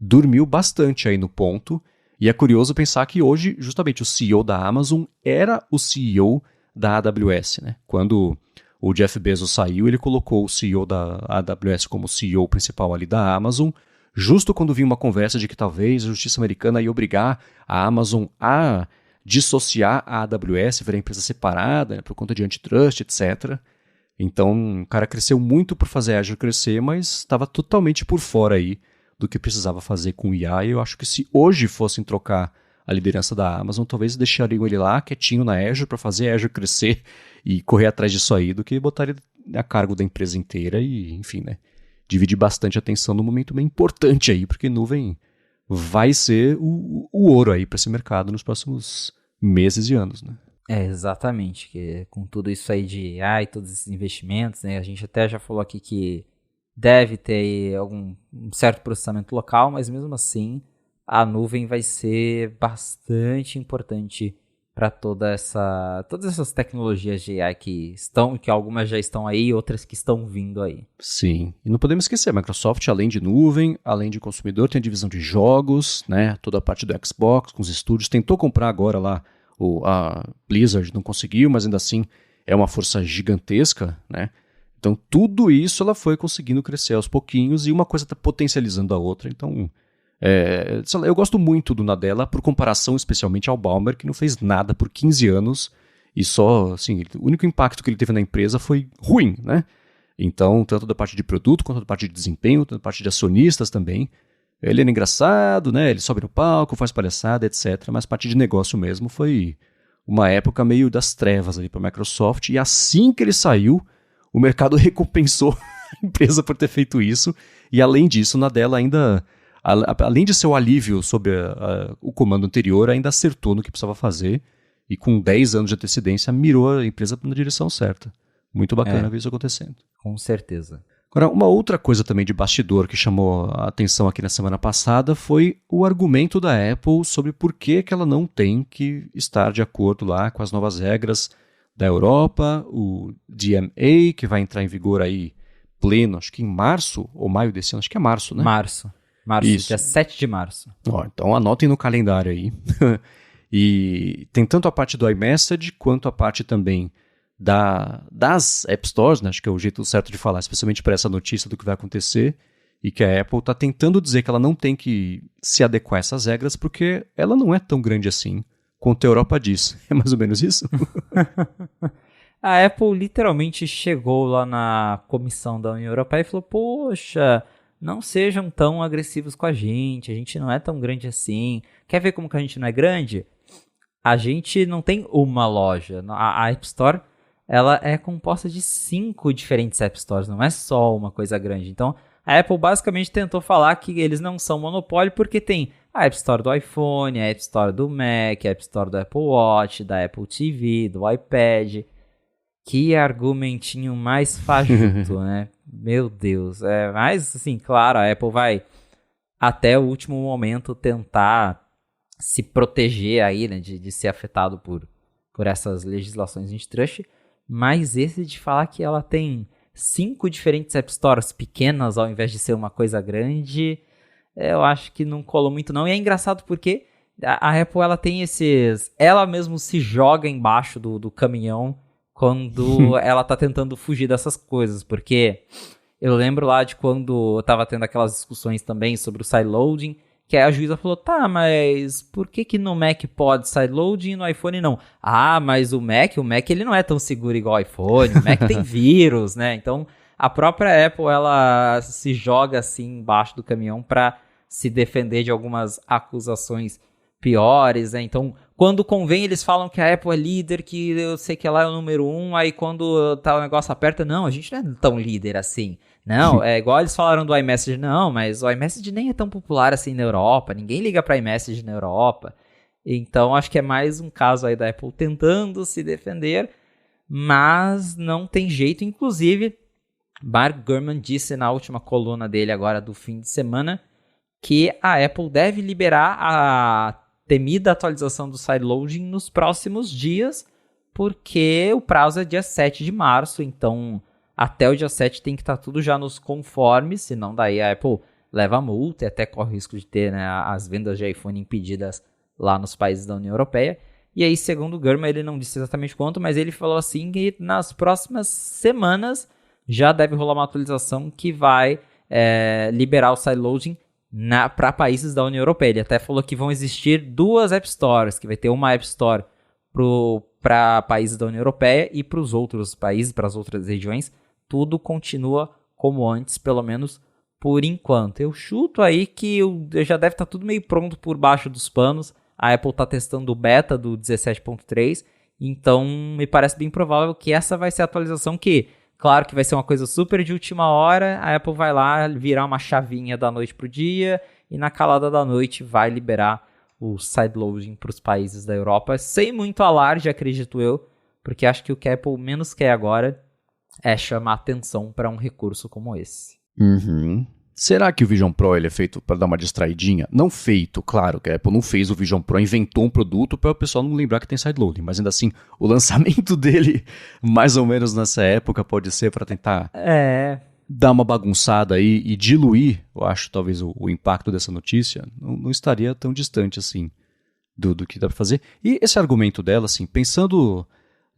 dormiu bastante aí no ponto, e é curioso pensar que hoje, justamente, o CEO da Amazon era o CEO da AWS, né? Quando o Jeff Bezos saiu, ele colocou o CEO da AWS como CEO principal ali da Amazon, justo quando vinha uma conversa de que talvez a justiça americana ia obrigar a Amazon a dissociar a AWS, virar empresa separada, né, por conta de antitrust, etc. Então, o cara cresceu muito por fazer a Azure crescer, mas estava totalmente por fora aí do que precisava fazer com o IA, e eu acho que se hoje fossem trocar a liderança da Amazon, talvez deixariam ele lá quietinho na Azure para fazer a Azure crescer e correr atrás disso aí, do que botar ele a cargo da empresa inteira e, enfim, né, dividir bastante atenção num momento bem importante aí, porque nuvem vai ser o ouro aí para esse mercado nos próximos meses e anos, né? Exatamente, que com tudo isso aí de AI, todos esses investimentos, né, a gente até já falou aqui que deve ter algum certo processamento local, mas mesmo assim a nuvem vai ser bastante importante para todas essas tecnologias de AI que algumas já estão aí e outras que estão vindo aí. Sim, e não podemos esquecer, a Microsoft, além de nuvem, além de consumidor, tem a divisão de jogos, né, toda a parte do Xbox, com os estúdios, tentou comprar agora lá, a Blizzard não conseguiu, mas ainda assim é uma força gigantesca, né? Então, tudo isso ela foi conseguindo crescer aos pouquinhos e uma coisa está potencializando a outra. Então, sei lá, eu gosto muito do Nadella, por comparação especialmente ao Ballmer, que não fez nada por 15 anos e só, assim, o único impacto que ele teve na empresa foi ruim, né? Então, tanto da parte de produto, quanto da parte de desempenho, tanto da parte de acionistas também. Ele era engraçado, né? Ele sobe no palco, faz palhaçada, etc. Mas parte de negócio mesmo foi uma época meio das trevas ali para a Microsoft. E assim que ele saiu, o mercado recompensou a empresa por ter feito isso. E além disso, o Nadella ainda, além de ser o alívio sobre o comando anterior, ainda acertou no que precisava fazer. E com 10 anos de antecedência, mirou a empresa na direção certa. Muito bacana ver isso acontecendo. Com certeza. Agora, uma outra coisa também de bastidor que chamou a atenção aqui na semana passada foi o argumento da Apple sobre por que ela não tem que estar de acordo lá com as novas regras da Europa, o DMA, que vai entrar em vigor aí pleno, acho que em março ou maio desse ano, acho que é março, né? Março, Isso. dia 7 de março. Então anotem no calendário aí. E tem tanto a parte do iMessage quanto a parte também das App Stores, né? Acho que é o jeito certo de falar, especialmente para essa notícia do que vai acontecer, e que a Apple está tentando dizer que ela não tem que se adequar a essas regras porque ela não é tão grande assim quanto a Europa diz. É mais ou menos isso? A Apple literalmente chegou lá na comissão da União Europeia e falou, poxa, não sejam tão agressivos com a gente não é tão grande assim. Quer ver como que a gente não é grande? A gente não tem uma loja. A App Store, ela é composta de 5 diferentes App Stores, não é só uma coisa grande. Então, a Apple basicamente tentou falar que eles não são monopólio porque tem a App Store do iPhone, a App Store do Mac, a App Store do Apple Watch, da Apple TV, do iPad. Que argumentinho mais fajuto, né? Meu Deus. Mas, assim, claro, a Apple vai até o último momento tentar se proteger aí, né, de ser afetado por essas legislações antitrust. Mas esse de falar que ela tem 5 diferentes App Stores pequenas ao invés de ser uma coisa grande, eu acho que não colou muito não. E é engraçado porque a Apple, ela tem esses... Ela mesmo se joga embaixo do caminhão quando ela tá tentando fugir dessas coisas, porque eu lembro lá de quando eu tava tendo aquelas discussões também sobre o sideloading, que aí a juíza falou, tá, mas por que no Mac pode sideloading e no iPhone não? Ah, mas o Mac ele não é tão seguro igual o iPhone, o Mac tem vírus, né? Então, a própria Apple, ela se joga assim embaixo do caminhão pra se defender de algumas acusações piores, né? Então, quando convém, eles falam que a Apple é líder, que eu sei que ela é o número 1, aí quando tá o negócio aperta, não, a gente não é tão líder assim. Não, é igual eles falaram do iMessage, não, mas o iMessage nem é tão popular assim na Europa, ninguém liga pra iMessage na Europa. Então, acho que é mais um caso aí da Apple tentando se defender, mas não tem jeito. Inclusive, Mark Gurman disse na última coluna dele agora do fim de semana que a Apple deve liberar a temida atualização do sideloading nos próximos dias, porque o prazo é dia 7 de março, então até o dia 7 tem que estar tudo já nos conformes, senão daí a Apple leva a multa e até corre o risco de ter, né, as vendas de iPhone impedidas lá nos países da União Europeia. E aí, segundo o Gurman, ele não disse exatamente quanto, mas ele falou assim que nas próximas semanas já deve rolar uma atualização que vai liberar o sideloading para países da União Europeia. Ele até falou que vão existir 2 App Stores, que vai ter uma App Store para países da União Europeia e para os outros países, para as outras regiões. Tudo continua como antes, pelo menos por enquanto. Eu chuto aí que já deve estar tudo meio pronto por baixo dos panos. A Apple está testando o beta do 17.3, então me parece bem provável que essa vai ser a atualização que... Claro que vai ser uma coisa super de última hora, a Apple vai lá virar uma chavinha da noite pro dia e na calada da noite vai liberar o sideloading para os países da Europa, sem muito alarde, acredito eu, porque acho que o que a Apple menos quer agora é chamar atenção para um recurso como esse. Uhum. Será que o Vision Pro ele é feito para dar uma distraidinha? Não feito, claro, que a Apple não fez o Vision Pro, inventou um produto para o pessoal não lembrar que tem sideloading, mas ainda assim, o lançamento dele, mais ou menos nessa época, pode ser para tentar dar uma bagunçada aí e diluir, eu acho, talvez o impacto dessa notícia, não estaria tão distante assim do que dá para fazer. E esse argumento dela, assim, pensando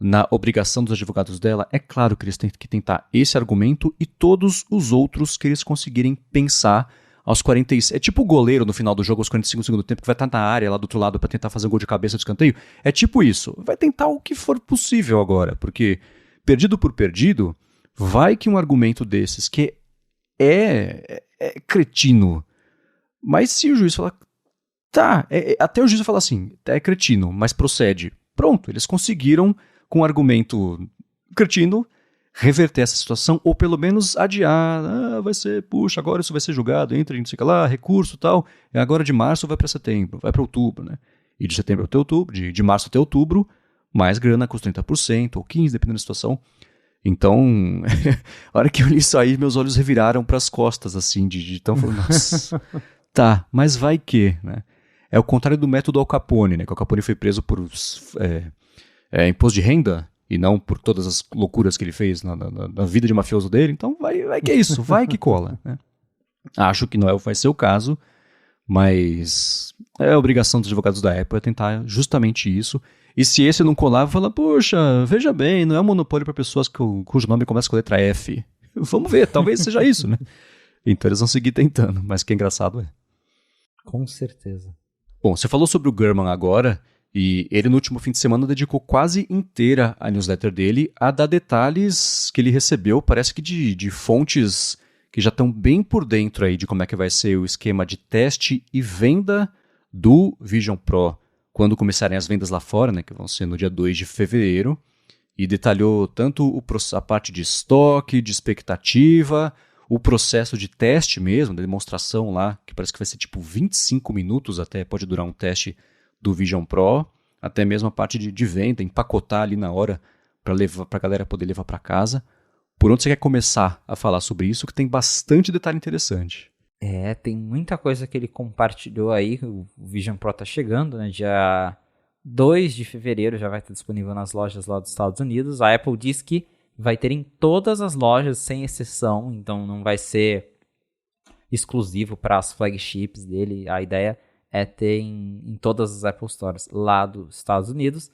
na obrigação dos advogados dela, é claro que eles têm que tentar esse argumento e todos os outros que eles conseguirem pensar aos 45... É tipo o goleiro no final do jogo, aos 45 segundos do tempo, que vai estar na área lá do outro lado para tentar fazer um gol de cabeça de escanteio. É tipo isso. Vai tentar o que for possível agora, porque perdido por perdido, vai que um argumento desses que é cretino, mas se o juiz falar, tá, até o juiz falar assim, é cretino, mas procede. Pronto, eles conseguiram com um argumento cretino, reverter essa situação, ou pelo menos adiar, vai ser, puxa, agora isso vai ser julgado, entra em não sei o que lá, recurso e tal, e agora de março vai para setembro, vai para outubro, né? E de setembro até outubro, de março até outubro, mais grana custa 30%, ou 15%, dependendo da situação. Então, a hora que eu li isso aí, meus olhos reviraram para as costas, assim, de tão falando, nossa, tá, mas vai que, né? É o contrário do método Al Capone, né? Que o Al Capone foi preso por imposto de renda e não por todas as loucuras que ele fez na vida de mafioso dele. Então, vai que é isso, vai que cola, né? Acho que não vai ser o caso, mas é a obrigação dos advogados da Apple tentar justamente isso. E se esse não colar, fala, poxa, veja bem, não é um monopólio para pessoas cujo nome começa com a letra F. Vamos ver, talvez seja isso, né? Então eles vão seguir tentando, mas que engraçado é. Com certeza. Bom, você falou sobre o Gurman agora, e ele no último fim de semana dedicou quase inteira a newsletter dele a dar detalhes que ele recebeu, parece que de fontes que já estão bem por dentro aí de como é que vai ser o esquema de teste e venda do Vision Pro quando começarem as vendas lá fora, né, que vão ser no dia 2 de fevereiro, e detalhou tanto a parte de estoque, de expectativa, o processo de teste mesmo, da demonstração lá, que parece que vai ser tipo 25 minutos até, pode durar um teste do Vision Pro, até mesmo a parte de venda, empacotar ali na hora para a galera poder levar para casa. Por onde você quer começar a falar sobre isso, que tem bastante detalhe interessante. Tem muita coisa que ele compartilhou aí. O Vision Pro tá chegando, né? Dia 2 de fevereiro já vai estar disponível nas lojas lá dos Estados Unidos. A Apple diz que vai ter em todas as lojas, sem exceção. Então não vai ser exclusivo para as flagships dele. A ideia é ter em todas as Apple Stores lá dos Estados Unidos.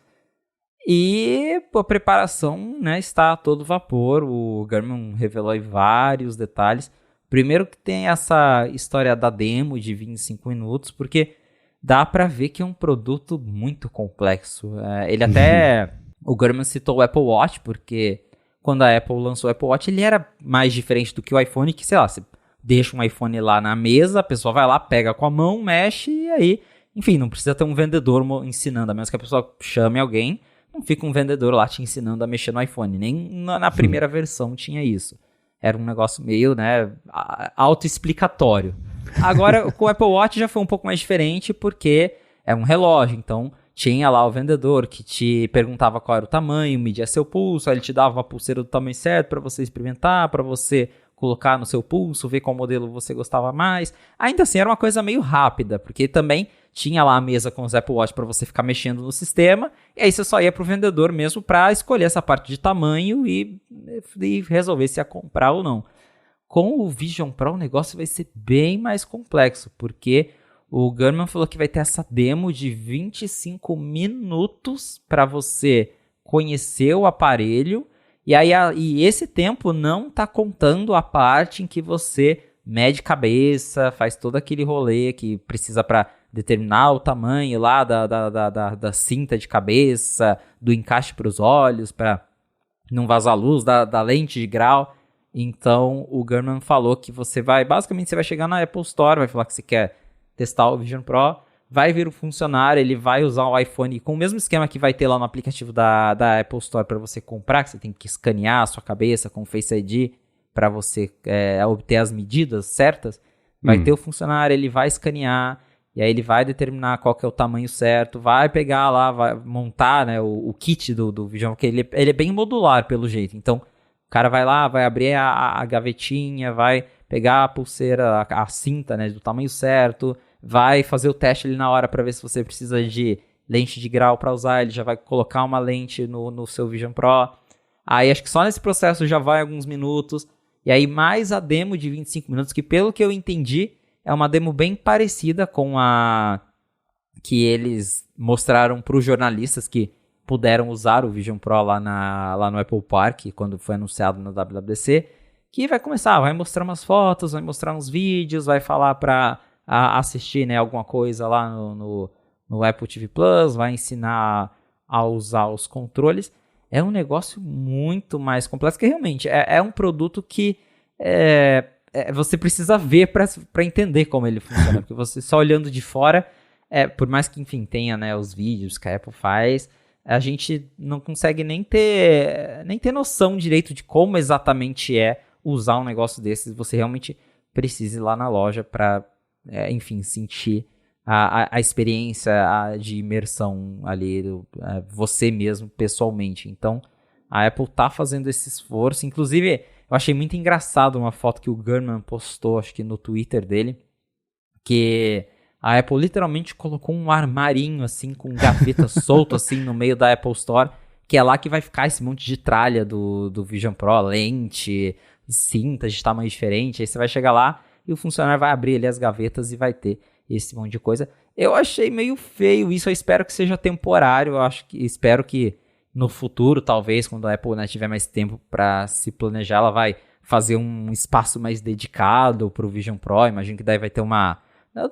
E a preparação, né, está a todo vapor. O Gurman revelou aí vários detalhes. Primeiro que tem essa história da demo de 25 minutos, porque dá para ver que é um produto muito complexo. Ele até... O Gurman citou o Apple Watch, porque quando a Apple lançou o Apple Watch, ele era mais diferente do que o iPhone, que, sei lá, você deixa um iPhone lá na mesa, a pessoa vai lá, pega com a mão, mexe e aí... Enfim, não precisa ter um vendedor ensinando, a menos que a pessoa chame alguém, não fica um vendedor lá te ensinando a mexer no iPhone. Nem na primeira versão tinha isso. Era um negócio meio, né, autoexplicatório. Agora, com o Apple Watch já foi um pouco mais diferente, porque é um relógio. Então, tinha lá o vendedor que te perguntava qual era o tamanho, media seu pulso, aí ele te dava uma pulseira do tamanho certo para você experimentar, para você colocar no seu pulso, ver qual modelo você gostava mais. Ainda assim, era uma coisa meio rápida, porque também tinha lá a mesa com os Apple Watch para você ficar mexendo no sistema, e aí você só ia pro vendedor mesmo para escolher essa parte de tamanho e resolver se ia comprar ou não. Com o Vision Pro o negócio vai ser bem mais complexo, porque o Gurman falou que vai ter essa demo de 25 minutos para você conhecer o aparelho, e esse tempo não tá contando a parte em que você mede cabeça, faz todo aquele rolê que precisa para determinar o tamanho lá da cinta de cabeça, do encaixe para os olhos, para não vazar luz, da lente de grau. Então, o Gurman falou que basicamente você vai chegar na Apple Store, vai falar que você quer testar o Vision Pro, vai vir o funcionário, ele vai usar o iPhone com o mesmo esquema que vai ter lá no aplicativo da Apple Store para você comprar, que você tem que escanear a sua cabeça com o Face ID para você obter as medidas certas. Vai ter o funcionário, ele vai escanear, e aí ele vai determinar qual que é o tamanho certo, vai pegar lá, vai montar, né, o kit do Vision, porque ele é bem modular pelo jeito. Então, o cara vai lá, vai abrir a gavetinha, vai pegar a pulseira, a cinta, né, do tamanho certo, vai fazer o teste ali na hora para ver se você precisa de lente de grau para usar, ele já vai colocar uma lente no seu Vision Pro. Aí acho que só nesse processo já vai alguns minutos. E aí mais a demo de 25 minutos, que pelo que eu entendi, é uma demo bem parecida com a que eles mostraram para os jornalistas que puderam usar o Vision Pro lá no Apple Park, quando foi anunciado na WWDC, que vai mostrar umas fotos, vai mostrar uns vídeos, vai falar para assistir, né, alguma coisa lá no Apple TV Plus, vai ensinar a usar os controles. É um negócio muito mais complexo, que realmente é um produto que você precisa ver para entender como ele funciona, porque você só olhando de fora, por mais que, enfim, tenha, né, os vídeos que a Apple faz, a gente não consegue nem ter noção direito de como exatamente é usar um negócio desses. Você realmente precisa ir lá na loja para, enfim, sentir a experiência de imersão ali, você mesmo, pessoalmente. Então, A Apple tá fazendo esse esforço. Inclusive, eu achei muito engraçado uma foto que o Gurman postou, acho que no Twitter dele, que a Apple literalmente colocou um armarinho, assim, com gaveta solto, assim, no meio da Apple Store, que é lá que vai ficar esse monte de tralha do Vision Pro, lente, cintas de tamanho diferente. Aí você vai chegar lá e o funcionário vai abrir ali as gavetas e vai ter esse monte de coisa. Eu achei meio feio isso, eu espero que seja temporário, espero que no futuro, talvez, quando a Apple, né, tiver mais tempo para se planejar, ela vai fazer um espaço mais dedicado pro Vision Pro. Imagino que daí vai ter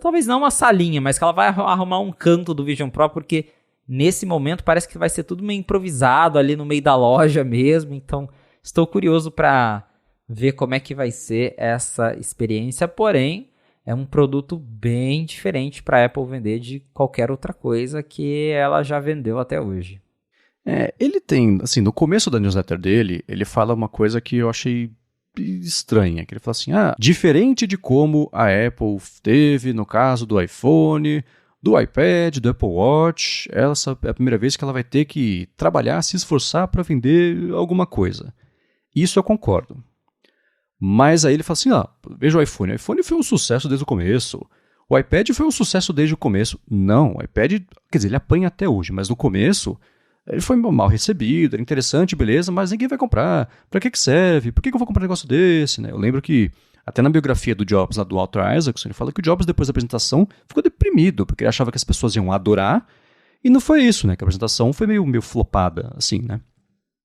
talvez não uma salinha, mas que ela vai arrumar um canto do Vision Pro, porque nesse momento parece que vai ser tudo meio improvisado ali no meio da loja mesmo. Então, estou curioso para ver como é que vai ser essa experiência, porém, é um produto bem diferente para a Apple vender de qualquer outra coisa que ela já vendeu até hoje. Ele tem, assim, no começo da newsletter dele, ele fala uma coisa que eu achei estranha, que ele fala assim, diferente de como a Apple teve no caso do iPhone, do iPad, do Apple Watch, essa é a primeira vez que ela vai ter que trabalhar, se esforçar para vender alguma coisa. Isso eu concordo. Mas aí ele fala assim, veja o iPhone. O iPhone foi um sucesso desde o começo. O iPad foi um sucesso desde o começo. Não, o iPad, quer dizer, ele apanha até hoje, mas no começo ele foi mal recebido, era interessante, beleza, mas ninguém vai comprar. Pra que serve? Por que eu vou comprar um negócio desse? Né? Eu lembro que até na biografia do Jobs, lá do Walter Isaacson, ele fala que o Jobs, depois da apresentação, ficou deprimido, porque ele achava que as pessoas iam adorar, e não foi isso, né? Que a apresentação foi meio flopada, assim, né?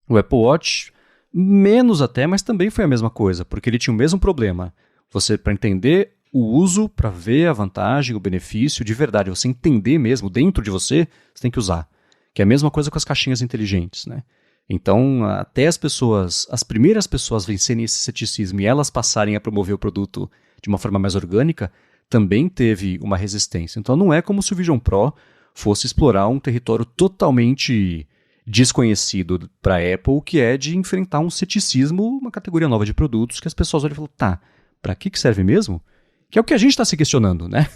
O Apple Watch, menos até, mas também foi a mesma coisa, porque ele tinha o mesmo problema. Você, para entender o uso, para ver a vantagem, o benefício, de verdade, você entender mesmo dentro de você tem que usar. Que é a mesma coisa com as caixinhas inteligentes, né? Então, até as primeiras pessoas vencerem esse ceticismo e elas passarem a promover o produto de uma forma mais orgânica, também teve uma resistência. Então, não é como se o Vision Pro fosse explorar um território totalmente desconhecido para a Apple, que é de enfrentar um ceticismo, uma categoria nova de produtos que as pessoas olham e falam, para que serve mesmo? Que é o que a gente está se questionando, né?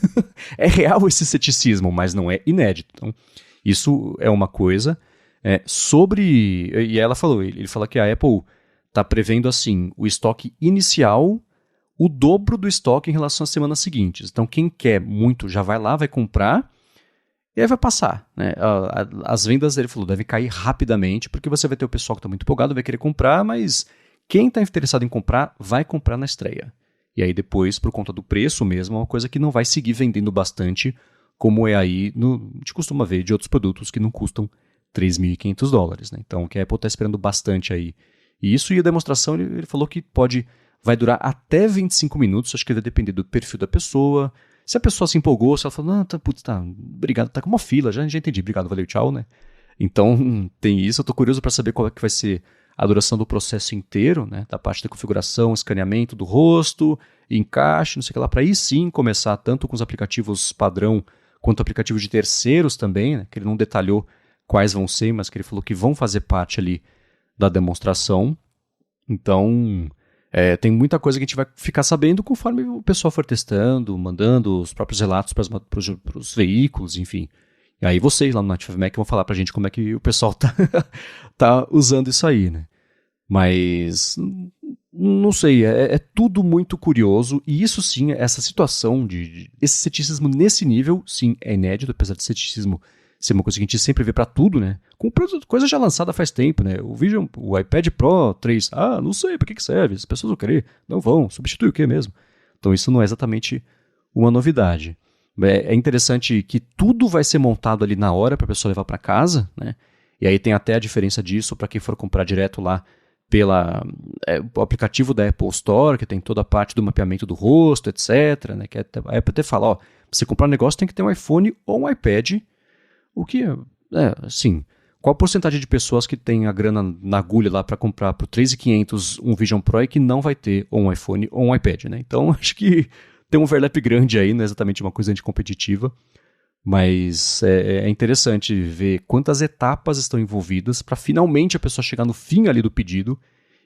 É real esse ceticismo, mas não é inédito. Então, isso é uma coisa. E ela falou, ele fala que a Apple está prevendo assim, o estoque inicial, o dobro do estoque em relação às semanas seguintes. Então, quem quer muito já vai lá, vai comprar, e aí vai passar. Né? As vendas, ele falou, devem cair rapidamente, porque você vai ter o pessoal que está muito empolgado, vai querer comprar, mas quem está interessado em comprar, vai comprar na estreia. E aí depois, por conta do preço mesmo, é uma coisa que não vai seguir vendendo bastante, como é aí, a gente costuma ver de outros produtos que não custam $3.500, né? Então, que a Apple está esperando bastante aí. E isso, e a demonstração, ele falou que vai durar até 25 minutos, acho que vai depender do perfil da pessoa. Se a pessoa se empolgou, se ela falou, obrigado, tá com uma fila, já entendi, obrigado, valeu, tchau, né? Então, tem isso, eu tô curioso para saber qual é que vai ser a duração do processo inteiro, né? Da parte da configuração, escaneamento do rosto, encaixe, não sei o que lá, para aí sim começar tanto com os aplicativos padrão, quanto aplicativos de terceiros também, né? Que ele não detalhou quais vão ser, mas que ele falou que vão fazer parte ali da demonstração. Então, tem muita coisa que a gente vai ficar sabendo conforme o pessoal for testando, mandando os próprios relatos para os veículos, enfim. E aí vocês lá no Native Mac vão falar pra gente como é que o pessoal tá usando isso aí, né? Mas, não sei, é tudo muito curioso, e isso sim, essa situação esse ceticismo nesse nível, sim, é inédito, apesar de ceticismo ser uma coisa que a gente sempre vê para tudo, né? Com coisa já lançada faz tempo, né? O iPad Pro 3, não sei, para que serve? As pessoas vão querer, não vão, substitui o quê mesmo? Então isso não é exatamente uma novidade. É interessante que tudo vai ser montado ali na hora para a pessoa levar para casa, né? E aí tem até a diferença disso para quem for comprar direto lá o aplicativo da Apple Store, que tem toda a parte do mapeamento do rosto, etc. Né? Que a Apple até fala, pra você comprar um negócio tem que ter um iPhone ou um iPad. O que assim, qual a porcentagem de pessoas que tem a grana na agulha lá para comprar por $3.500 um Vision Pro e que não vai ter ou um iPhone ou um iPad, né? Então, acho que tem um overlap grande aí, não é exatamente uma coisa anticompetitiva, mas é interessante ver quantas etapas estão envolvidas para finalmente a pessoa chegar no fim ali do pedido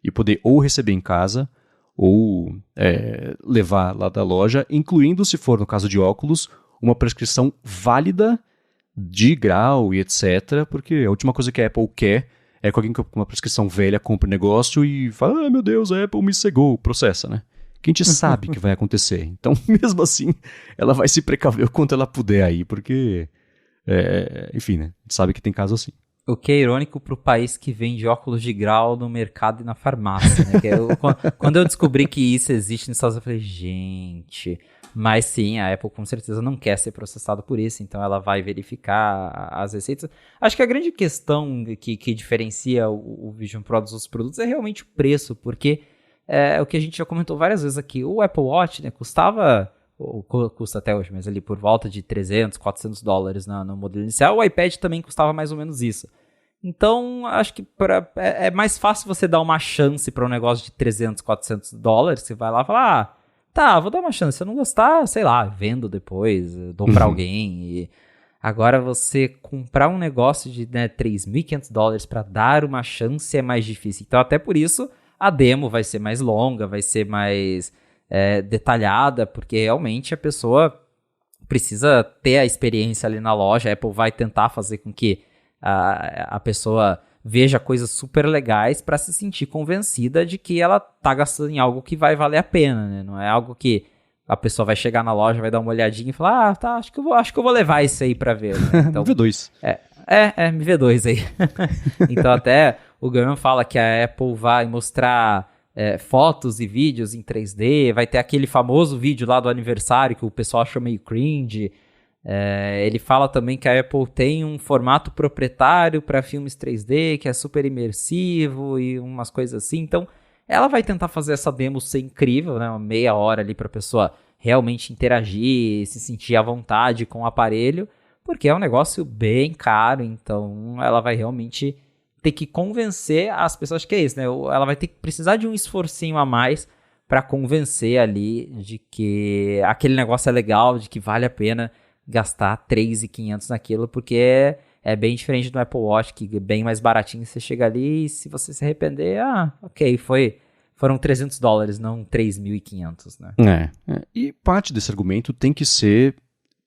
e poder ou receber em casa ou levar lá da loja, incluindo, se for no caso de óculos, uma prescrição válida de grau e etc, porque a última coisa que a Apple quer é com alguém com uma prescrição velha compra o negócio e fala, meu Deus, a Apple me cegou, processa, né? Que a gente sabe que vai acontecer. Então, mesmo assim, ela vai se precaver o quanto ela puder aí, porque, enfim, né? A gente sabe que tem caso assim. O que é irônico pro país que vende óculos de grau no mercado e na farmácia, né? Quando eu descobri que isso existe nos Estados Unidos, eu falei, gente... Mas sim, a Apple com certeza não quer ser processada por isso, então ela vai verificar as receitas. Acho que a grande questão que diferencia o Vision Pro dos outros produtos é realmente o preço, porque o que a gente já comentou várias vezes aqui, o Apple Watch, né, custava, ou custa até hoje, mas ali por volta de $300, $400 no modelo inicial, o iPad também custava mais ou menos isso. Então, acho que é mais fácil você dar uma chance para um negócio de $300, $400, você vai lá e fala, tá, vou dar uma chance. Se eu não gostar, sei lá, vendo depois, dou pra alguém. E agora você comprar um negócio de $3.500 pra dar uma chance é mais difícil. Então, até por isso, a demo vai ser mais longa, vai ser mais detalhada, porque realmente a pessoa precisa ter a experiência ali na loja. A Apple vai tentar fazer com que a pessoa veja coisas super legais para se sentir convencida de que ela tá gastando em algo que vai valer a pena, né? Não é algo que a pessoa vai chegar na loja, vai dar uma olhadinha e falar, tá, acho que eu vou levar isso aí para ver. Né? Então, MV2. MV2 aí. Então até o Gurman fala que a Apple vai mostrar fotos e vídeos em 3D, vai ter aquele famoso vídeo lá do aniversário que o pessoal achou meio cringe. Ele fala também que a Apple tem um formato proprietário para filmes 3D, que é super imersivo e umas coisas assim. Então, ela vai tentar fazer essa demo ser incrível, né? Uma meia hora ali para a pessoa realmente interagir, se sentir à vontade com o aparelho, porque é um negócio bem caro, então ela vai realmente ter que convencer as pessoas, que é isso, né? Ela vai ter que precisar de um esforcinho a mais para convencer ali de que aquele negócio é legal, de que vale a pena gastar $3.500 naquilo, porque é bem diferente do Apple Watch, que é bem mais baratinho, você chega ali e se você se arrepender, ok, foram $300, não 3.500, né? E parte desse argumento tem que ser,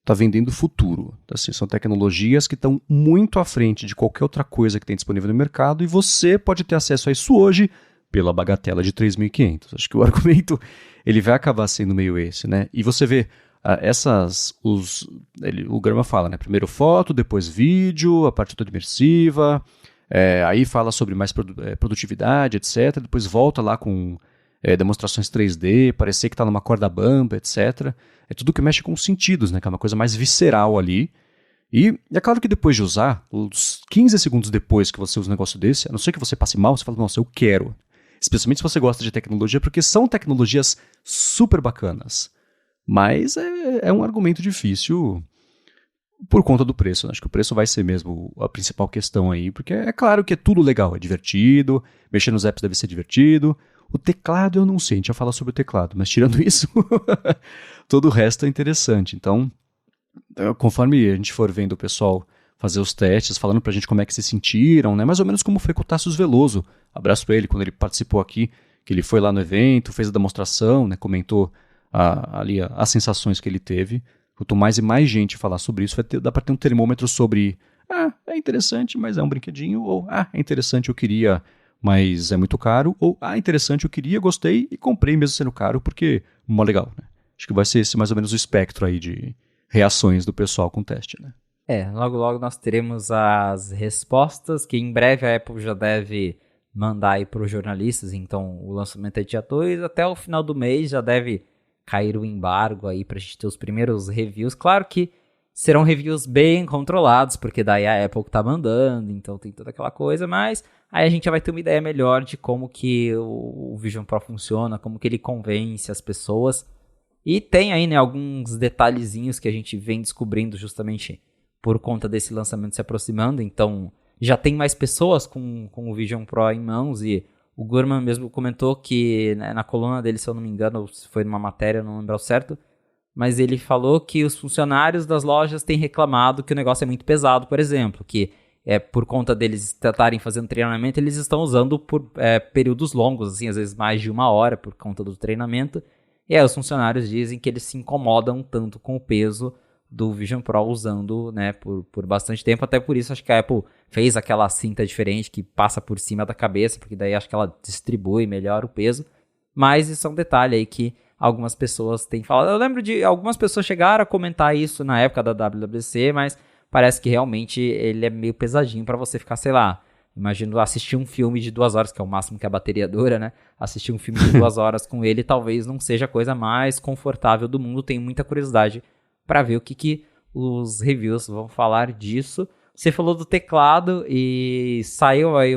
tá vendendo futuro. Assim, são tecnologias que estão muito à frente de qualquer outra coisa que tem disponível no mercado e você pode ter acesso a isso hoje pela bagatela de 3.500. Acho que o argumento ele vai acabar sendo meio esse, né? E você vê o Gurman fala, né? Primeiro foto, depois vídeo, a parte toda imersiva, aí fala sobre mais produtividade, etc. Depois volta lá com demonstrações 3D, parecer que está numa corda bamba, etc. É tudo que mexe com os sentidos, né? Que é uma coisa mais visceral ali. E é claro que depois de usar, os 15 segundos depois que você usa um negócio desse, a não ser que você passe mal, você fala, nossa, eu quero. Especialmente se você gosta de tecnologia, porque são tecnologias super bacanas. Mas é um argumento difícil por conta do preço. Né? Acho que o preço vai ser mesmo a principal questão aí, porque é claro que é tudo legal, é divertido, mexer nos apps deve ser divertido. O teclado eu não sei, a gente já fala sobre o teclado, mas tirando isso, todo o resto é interessante. Então, conforme a gente for vendo o pessoal fazer os testes, falando pra gente como é que se sentiram, né? Mais ou menos como foi com o Tassius Veloso. Abraço pra ele quando ele participou aqui, que ele foi lá no evento, fez a demonstração, né? Comentou ali as sensações que ele teve. Quanto mais e mais gente falar sobre isso, dá para ter um termômetro sobre é interessante, mas é um brinquedinho, ou é interessante, eu queria, mas é muito caro, ou interessante, eu queria, gostei e comprei mesmo sendo caro, porque mó legal, né? Acho que vai ser esse mais ou menos o espectro aí de reações do pessoal com o teste, né? Logo logo nós teremos as respostas, que em breve a Apple já deve mandar aí para os jornalistas, então o lançamento é dia 2, até o final do mês já deve cair o embargo aí pra gente ter os primeiros reviews. Claro que serão reviews bem controlados, porque daí a Apple que tá mandando, então tem toda aquela coisa, mas aí a gente já vai ter uma ideia melhor de como que o Vision Pro funciona, como que ele convence as pessoas. E tem aí, né, alguns detalhezinhos que a gente vem descobrindo justamente por conta desse lançamento se aproximando, então já tem mais pessoas com o Vision Pro em mãos e o Gurman mesmo comentou que na coluna dele, se eu não me engano, ou se foi numa matéria, eu não lembro ao certo, mas ele falou que os funcionários das lojas têm reclamado que o negócio é muito pesado, por exemplo, que por conta deles estarem fazendo treinamento, eles estão usando por períodos longos, assim, às vezes mais de 1 hora por conta do treinamento, e aí os funcionários dizem que eles se incomodam tanto com o peso do Vision Pro usando, né, por bastante tempo. Até por isso acho que a Apple fez aquela cinta diferente que passa por cima da cabeça, porque daí acho que ela distribui melhor o peso. Mas isso é um detalhe aí que algumas pessoas têm falado. Eu lembro de algumas pessoas chegaram a comentar isso na época da WWDC, mas parece que realmente ele é meio pesadinho para você ficar, sei lá, imagino assistir um filme de 2 horas, que é o máximo que a bateria dura, né? Assistir um filme de 2 horas com ele talvez não seja a coisa mais confortável do mundo. Tenho muita curiosidade para ver o que os reviews vão falar disso. Você falou do teclado e saiu aí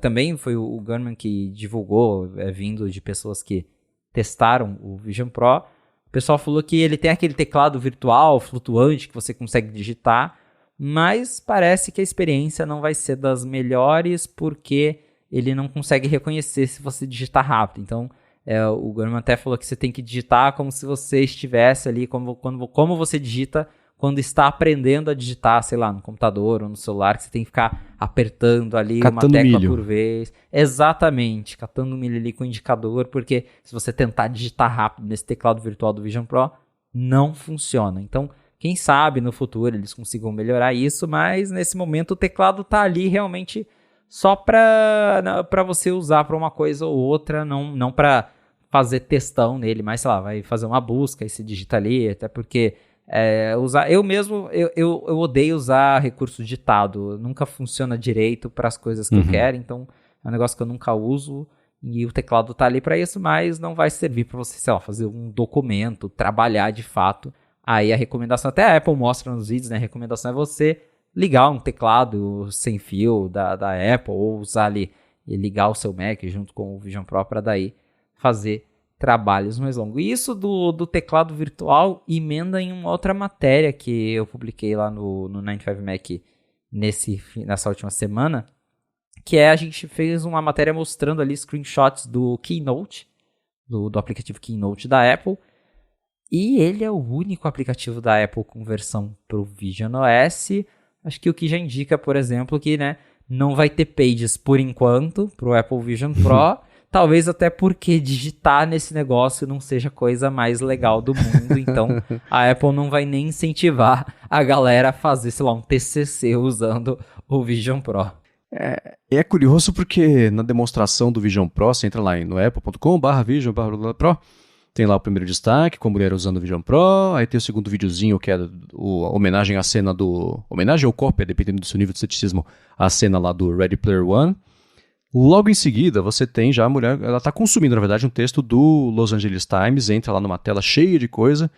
também foi o Gurman que divulgou, vindo de pessoas que testaram o Vision Pro. O pessoal falou que ele tem aquele teclado virtual, flutuante, que você consegue digitar, mas parece que a experiência não vai ser das melhores porque ele não consegue reconhecer se você digitar rápido. Então, o Gurman até falou que você tem que digitar como se você estivesse ali, como você digita quando está aprendendo a digitar, sei lá, no computador ou no celular, que você tem que ficar apertando ali catando uma tecla milho por vez. Exatamente, catando milho ali com o indicador, porque se você tentar digitar rápido nesse teclado virtual do Vision Pro, não funciona. Então, quem sabe no futuro eles consigam melhorar isso, mas nesse momento o teclado está ali realmente só para você usar para uma coisa ou outra, não para fazer textão nele, mas sei lá, vai fazer uma busca e se digita ali, até porque eu odeio usar recurso digitado, nunca funciona direito para as coisas que eu quero, então é um negócio que eu nunca uso e o teclado tá ali para isso, mas não vai servir para você, sei lá, fazer um documento, trabalhar de fato. Aí a recomendação, até a Apple mostra nos vídeos, né, a recomendação é você ligar um teclado sem fio da Apple ou usar ali e ligar o seu Mac junto com o Vision Pro para daí fazer trabalhos mais longos. E isso do teclado virtual emenda em uma outra matéria que eu publiquei lá no 95Mac nessa última semana, que a gente fez uma matéria mostrando ali screenshots do Keynote, do aplicativo Keynote da Apple, e ele é o único aplicativo da Apple com versão para o Vision OS. Acho que o que já indica, por exemplo, que não vai ter Pages por enquanto para o Apple Vision Pro. Talvez até porque digitar nesse negócio não seja a coisa mais legal do mundo. Então, a Apple não vai nem incentivar a galera a fazer, sei lá, um TCC usando o Vision Pro. É curioso porque na demonstração do Vision Pro, você entra lá no apple.com/vision/pro, tem lá o primeiro destaque, com a mulher usando o Vision Pro, aí tem o segundo videozinho que é a homenagem à cena homenagem ou cópia, dependendo do seu nível de ceticismo, a cena lá do Ready Player One. Logo em seguida, você tem já a mulher, ela está consumindo, na verdade, um texto do Los Angeles Times, entra lá numa tela cheia de coisa,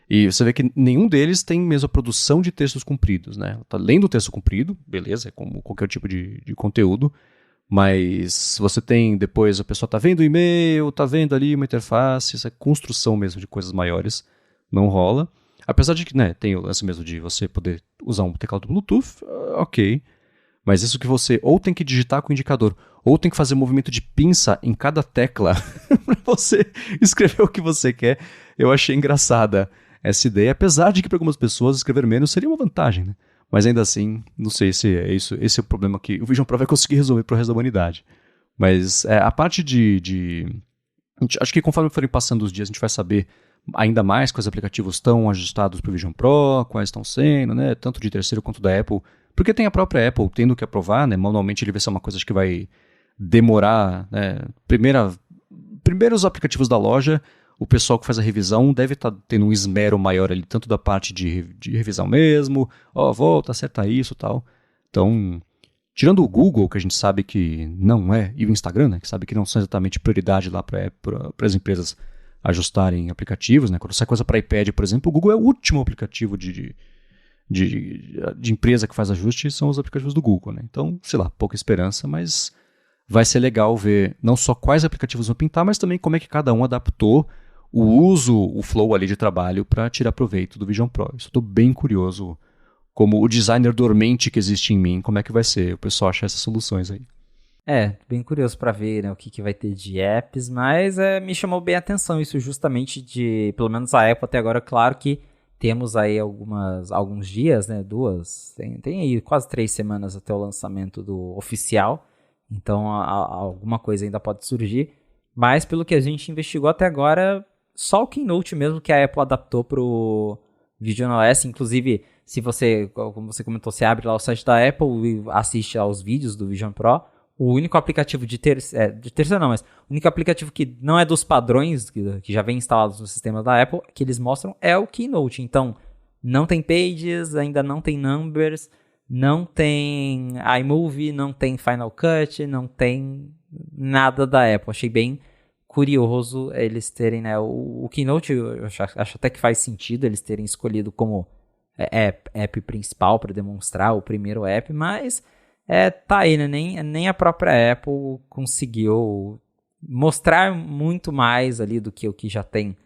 e você vê que nenhum deles tem mesmo a produção de textos compridos, né? Ela está lendo o texto comprido, beleza, é como qualquer tipo de conteúdo, mas você tem depois, a pessoa está vendo o e-mail, está vendo ali uma interface, essa construção mesmo de coisas maiores não rola. Apesar de que, tem o lance mesmo de você poder usar um teclado Bluetooth, ok. Mas isso que você ou tem que digitar com o indicador, ou tem que fazer movimento de pinça em cada tecla para você escrever o que você quer, eu achei engraçada essa ideia. Apesar de que para algumas pessoas escrever menos seria uma vantagem, né? Mas ainda assim, não sei se é isso. Esse é o problema que o Vision Pro vai conseguir resolver para o resto da humanidade. Mas a parte acho que conforme forem passando os dias, a gente vai saber ainda mais quais aplicativos estão ajustados para o Vision Pro, quais estão sendo, né? Tanto de terceiro quanto da Apple. Porque tem a própria Apple tendo que aprovar, né? Manualmente ele vai ser uma coisa que vai demorar, né? Primeiro os aplicativos da loja, o pessoal que faz a revisão deve estar tendo um esmero maior ali, tanto da parte de revisão mesmo, volta, acerta isso e tal. Então, tirando o Google, que a gente sabe que não é, e o Instagram, né? Que sabe que não são exatamente prioridade lá para as empresas ajustarem aplicativos, né? Quando sai coisa para iPad, por exemplo, o Google é o último aplicativo de empresa que faz ajuste, são os aplicativos do Google, né? Então, sei lá, pouca esperança, mas vai ser legal ver não só quais aplicativos vão pintar, mas também como é que cada um adaptou o uso, o flow ali de trabalho para tirar proveito do Vision Pro. Isso eu estou bem curioso, como o designer dormente que existe em mim, como é que vai ser o pessoal achar essas soluções aí. Bem curioso para ver, né, o que vai ter de apps, mas me chamou bem a atenção isso justamente pelo menos a Apple até agora, claro que temos aí alguns dias, né, tem aí quase 3 semanas até o lançamento do oficial, então alguma coisa ainda pode surgir, mas pelo que a gente investigou até agora, só o Keynote mesmo que a Apple adaptou pro Vision OS. Inclusive, se você, como você comentou, você abre lá o site da Apple e assiste aos vídeos do Vision Pro, o único aplicativo de terceira não, mas o único aplicativo que não é dos padrões, que já vem instalados no sistema da Apple, que eles mostram é o Keynote. Então, não tem Pages, ainda não tem Numbers, não tem iMovie, não tem Final Cut, não tem nada da Apple. Achei bem curioso eles terem, né, o Keynote, eu acho até que faz sentido eles terem escolhido como app principal para demonstrar o primeiro app, mas tá aí, né, nem a própria Apple conseguiu mostrar muito mais ali do que o que já tem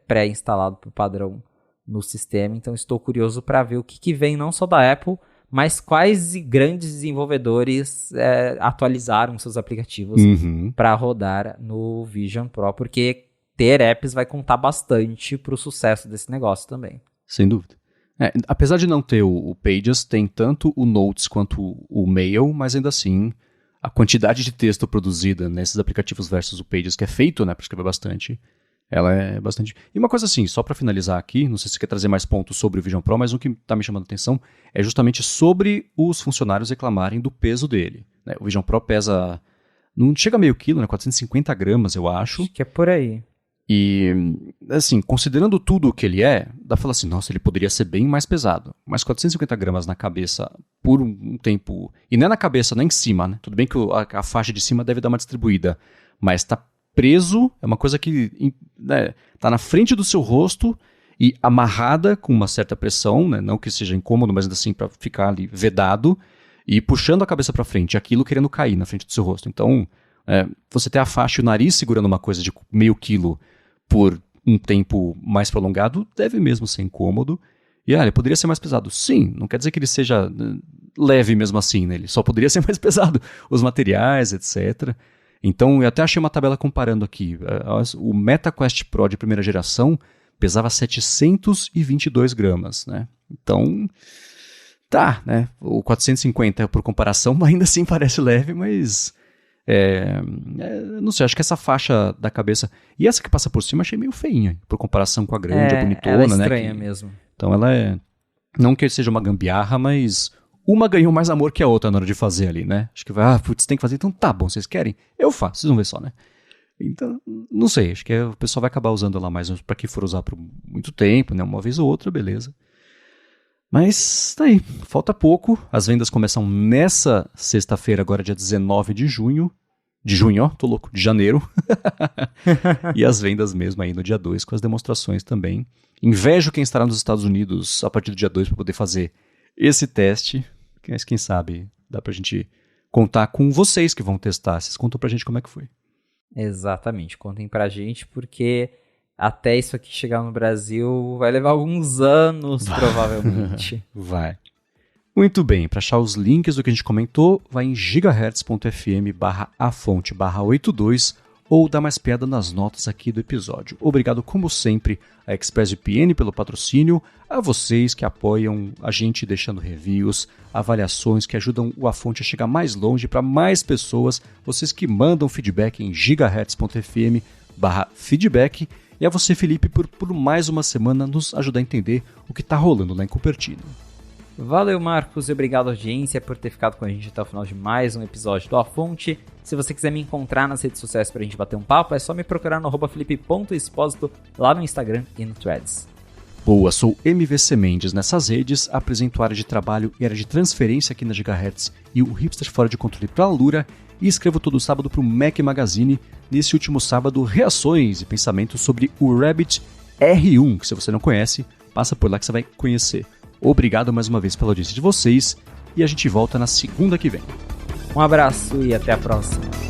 pré-instalado por padrão no sistema. Então estou curioso para ver o que vem não só da Apple, mas quais grandes desenvolvedores atualizaram seus aplicativos para rodar no Vision Pro, porque ter apps vai contar bastante para o sucesso desse negócio também. Sem dúvida. Apesar de não ter o Pages, tem tanto o Notes quanto o Mail, mas ainda assim a quantidade de texto produzida nesses aplicativos versus o Pages, que é feito, né, para escrever bastante, ela é bastante... E uma coisa assim, só para finalizar aqui, não sei se você quer trazer mais pontos sobre o Vision Pro, mas o que está me chamando a atenção é justamente sobre os funcionários reclamarem do peso dele, né? O Vision Pro pesa, não chega a meio quilo, né? 450 gramas, eu acho. Acho que é por aí. E, assim, considerando tudo o que ele dá pra falar assim, nossa, ele poderia ser bem mais pesado. Mas 450 gramas na cabeça por um tempo... E não é na cabeça, não é em cima, né? Tudo bem que a faixa de cima deve dar uma distribuída, mas tá preso, é uma coisa que, né, tá na frente do seu rosto e amarrada com uma certa pressão, né, não que seja incômodo, mas assim para ficar ali vedado e puxando a cabeça para frente, aquilo querendo cair na frente do seu rosto. Então, você ter a faixa e o nariz segurando uma coisa de meio quilo por um tempo mais prolongado deve mesmo ser incômodo. E ele poderia ser mais pesado. Sim, não quer dizer que ele seja leve mesmo assim, né? Ele só poderia ser mais pesado. Os materiais, etc. Então, eu até achei uma tabela comparando aqui. O MetaQuest Pro de primeira geração pesava 722 gramas, né? Então, tá, né? O 450, por comparação, ainda assim parece leve, mas... não sei, acho que essa faixa da cabeça... E essa que passa por cima, achei meio feinha, por comparação com a grande, a bonitona, ela é né? estranha mesmo. Então, ela é... Não que seja uma gambiarra, mas... Uma ganhou mais amor que a outra na hora de fazer ali, né? Acho que vai, putz, tem que fazer, então tá bom, vocês querem? Eu faço, vocês vão ver só, né? Então, não sei, acho que o pessoal vai acabar usando ela mais pra quem for usar por muito tempo, né? Uma vez ou outra, beleza. Mas, tá aí, falta pouco. As vendas começam nessa sexta-feira, agora dia 19 de junho. De junho, ó, tô louco, de janeiro. E as vendas mesmo aí no dia 2, com as demonstrações também. Invejo quem estará nos Estados Unidos a partir do dia 2 para poder fazer esse teste. Mas quem sabe dá pra gente contar com vocês que vão testar. Vocês contam pra gente como é que foi. Exatamente, contem pra gente, porque até isso aqui chegar no Brasil vai levar alguns anos, provavelmente. Vai. Muito bem, para achar os links do que a gente comentou, vai em gigahertz.fm/afonte/82 ou dá mais piada nas notas aqui do episódio. Obrigado, como sempre, a ExpressVPN pelo patrocínio, a vocês que apoiam a gente deixando reviews, avaliações que ajudam o A Fonte a chegar mais longe para mais pessoas, vocês que mandam feedback em gigahertz.fm/feedback, e a você, Felipe, por mais uma semana nos ajudar a entender o que está rolando lá em Cupertino. Valeu, Marcos, e obrigado, audiência, por ter ficado com a gente até o final de mais um episódio do A Fonte. Se você quiser me encontrar nas redes sociais pra gente bater um papo, é só me procurar no @felipe.exposito lá no Instagram e no Threads. Boa, sou MVC Mendes nessas redes, apresento área de trabalho e área de transferência aqui na Gigahertz e o Hipster Fora de Controle para a Lura, e escrevo todo sábado para o Mac Magazine. Nesse último sábado, reações e pensamentos sobre o Rabbit R1, que se você não conhece, passa por lá que você vai conhecer. Obrigado mais uma vez pela audiência de vocês e a gente volta na segunda que vem. Um abraço e até a próxima.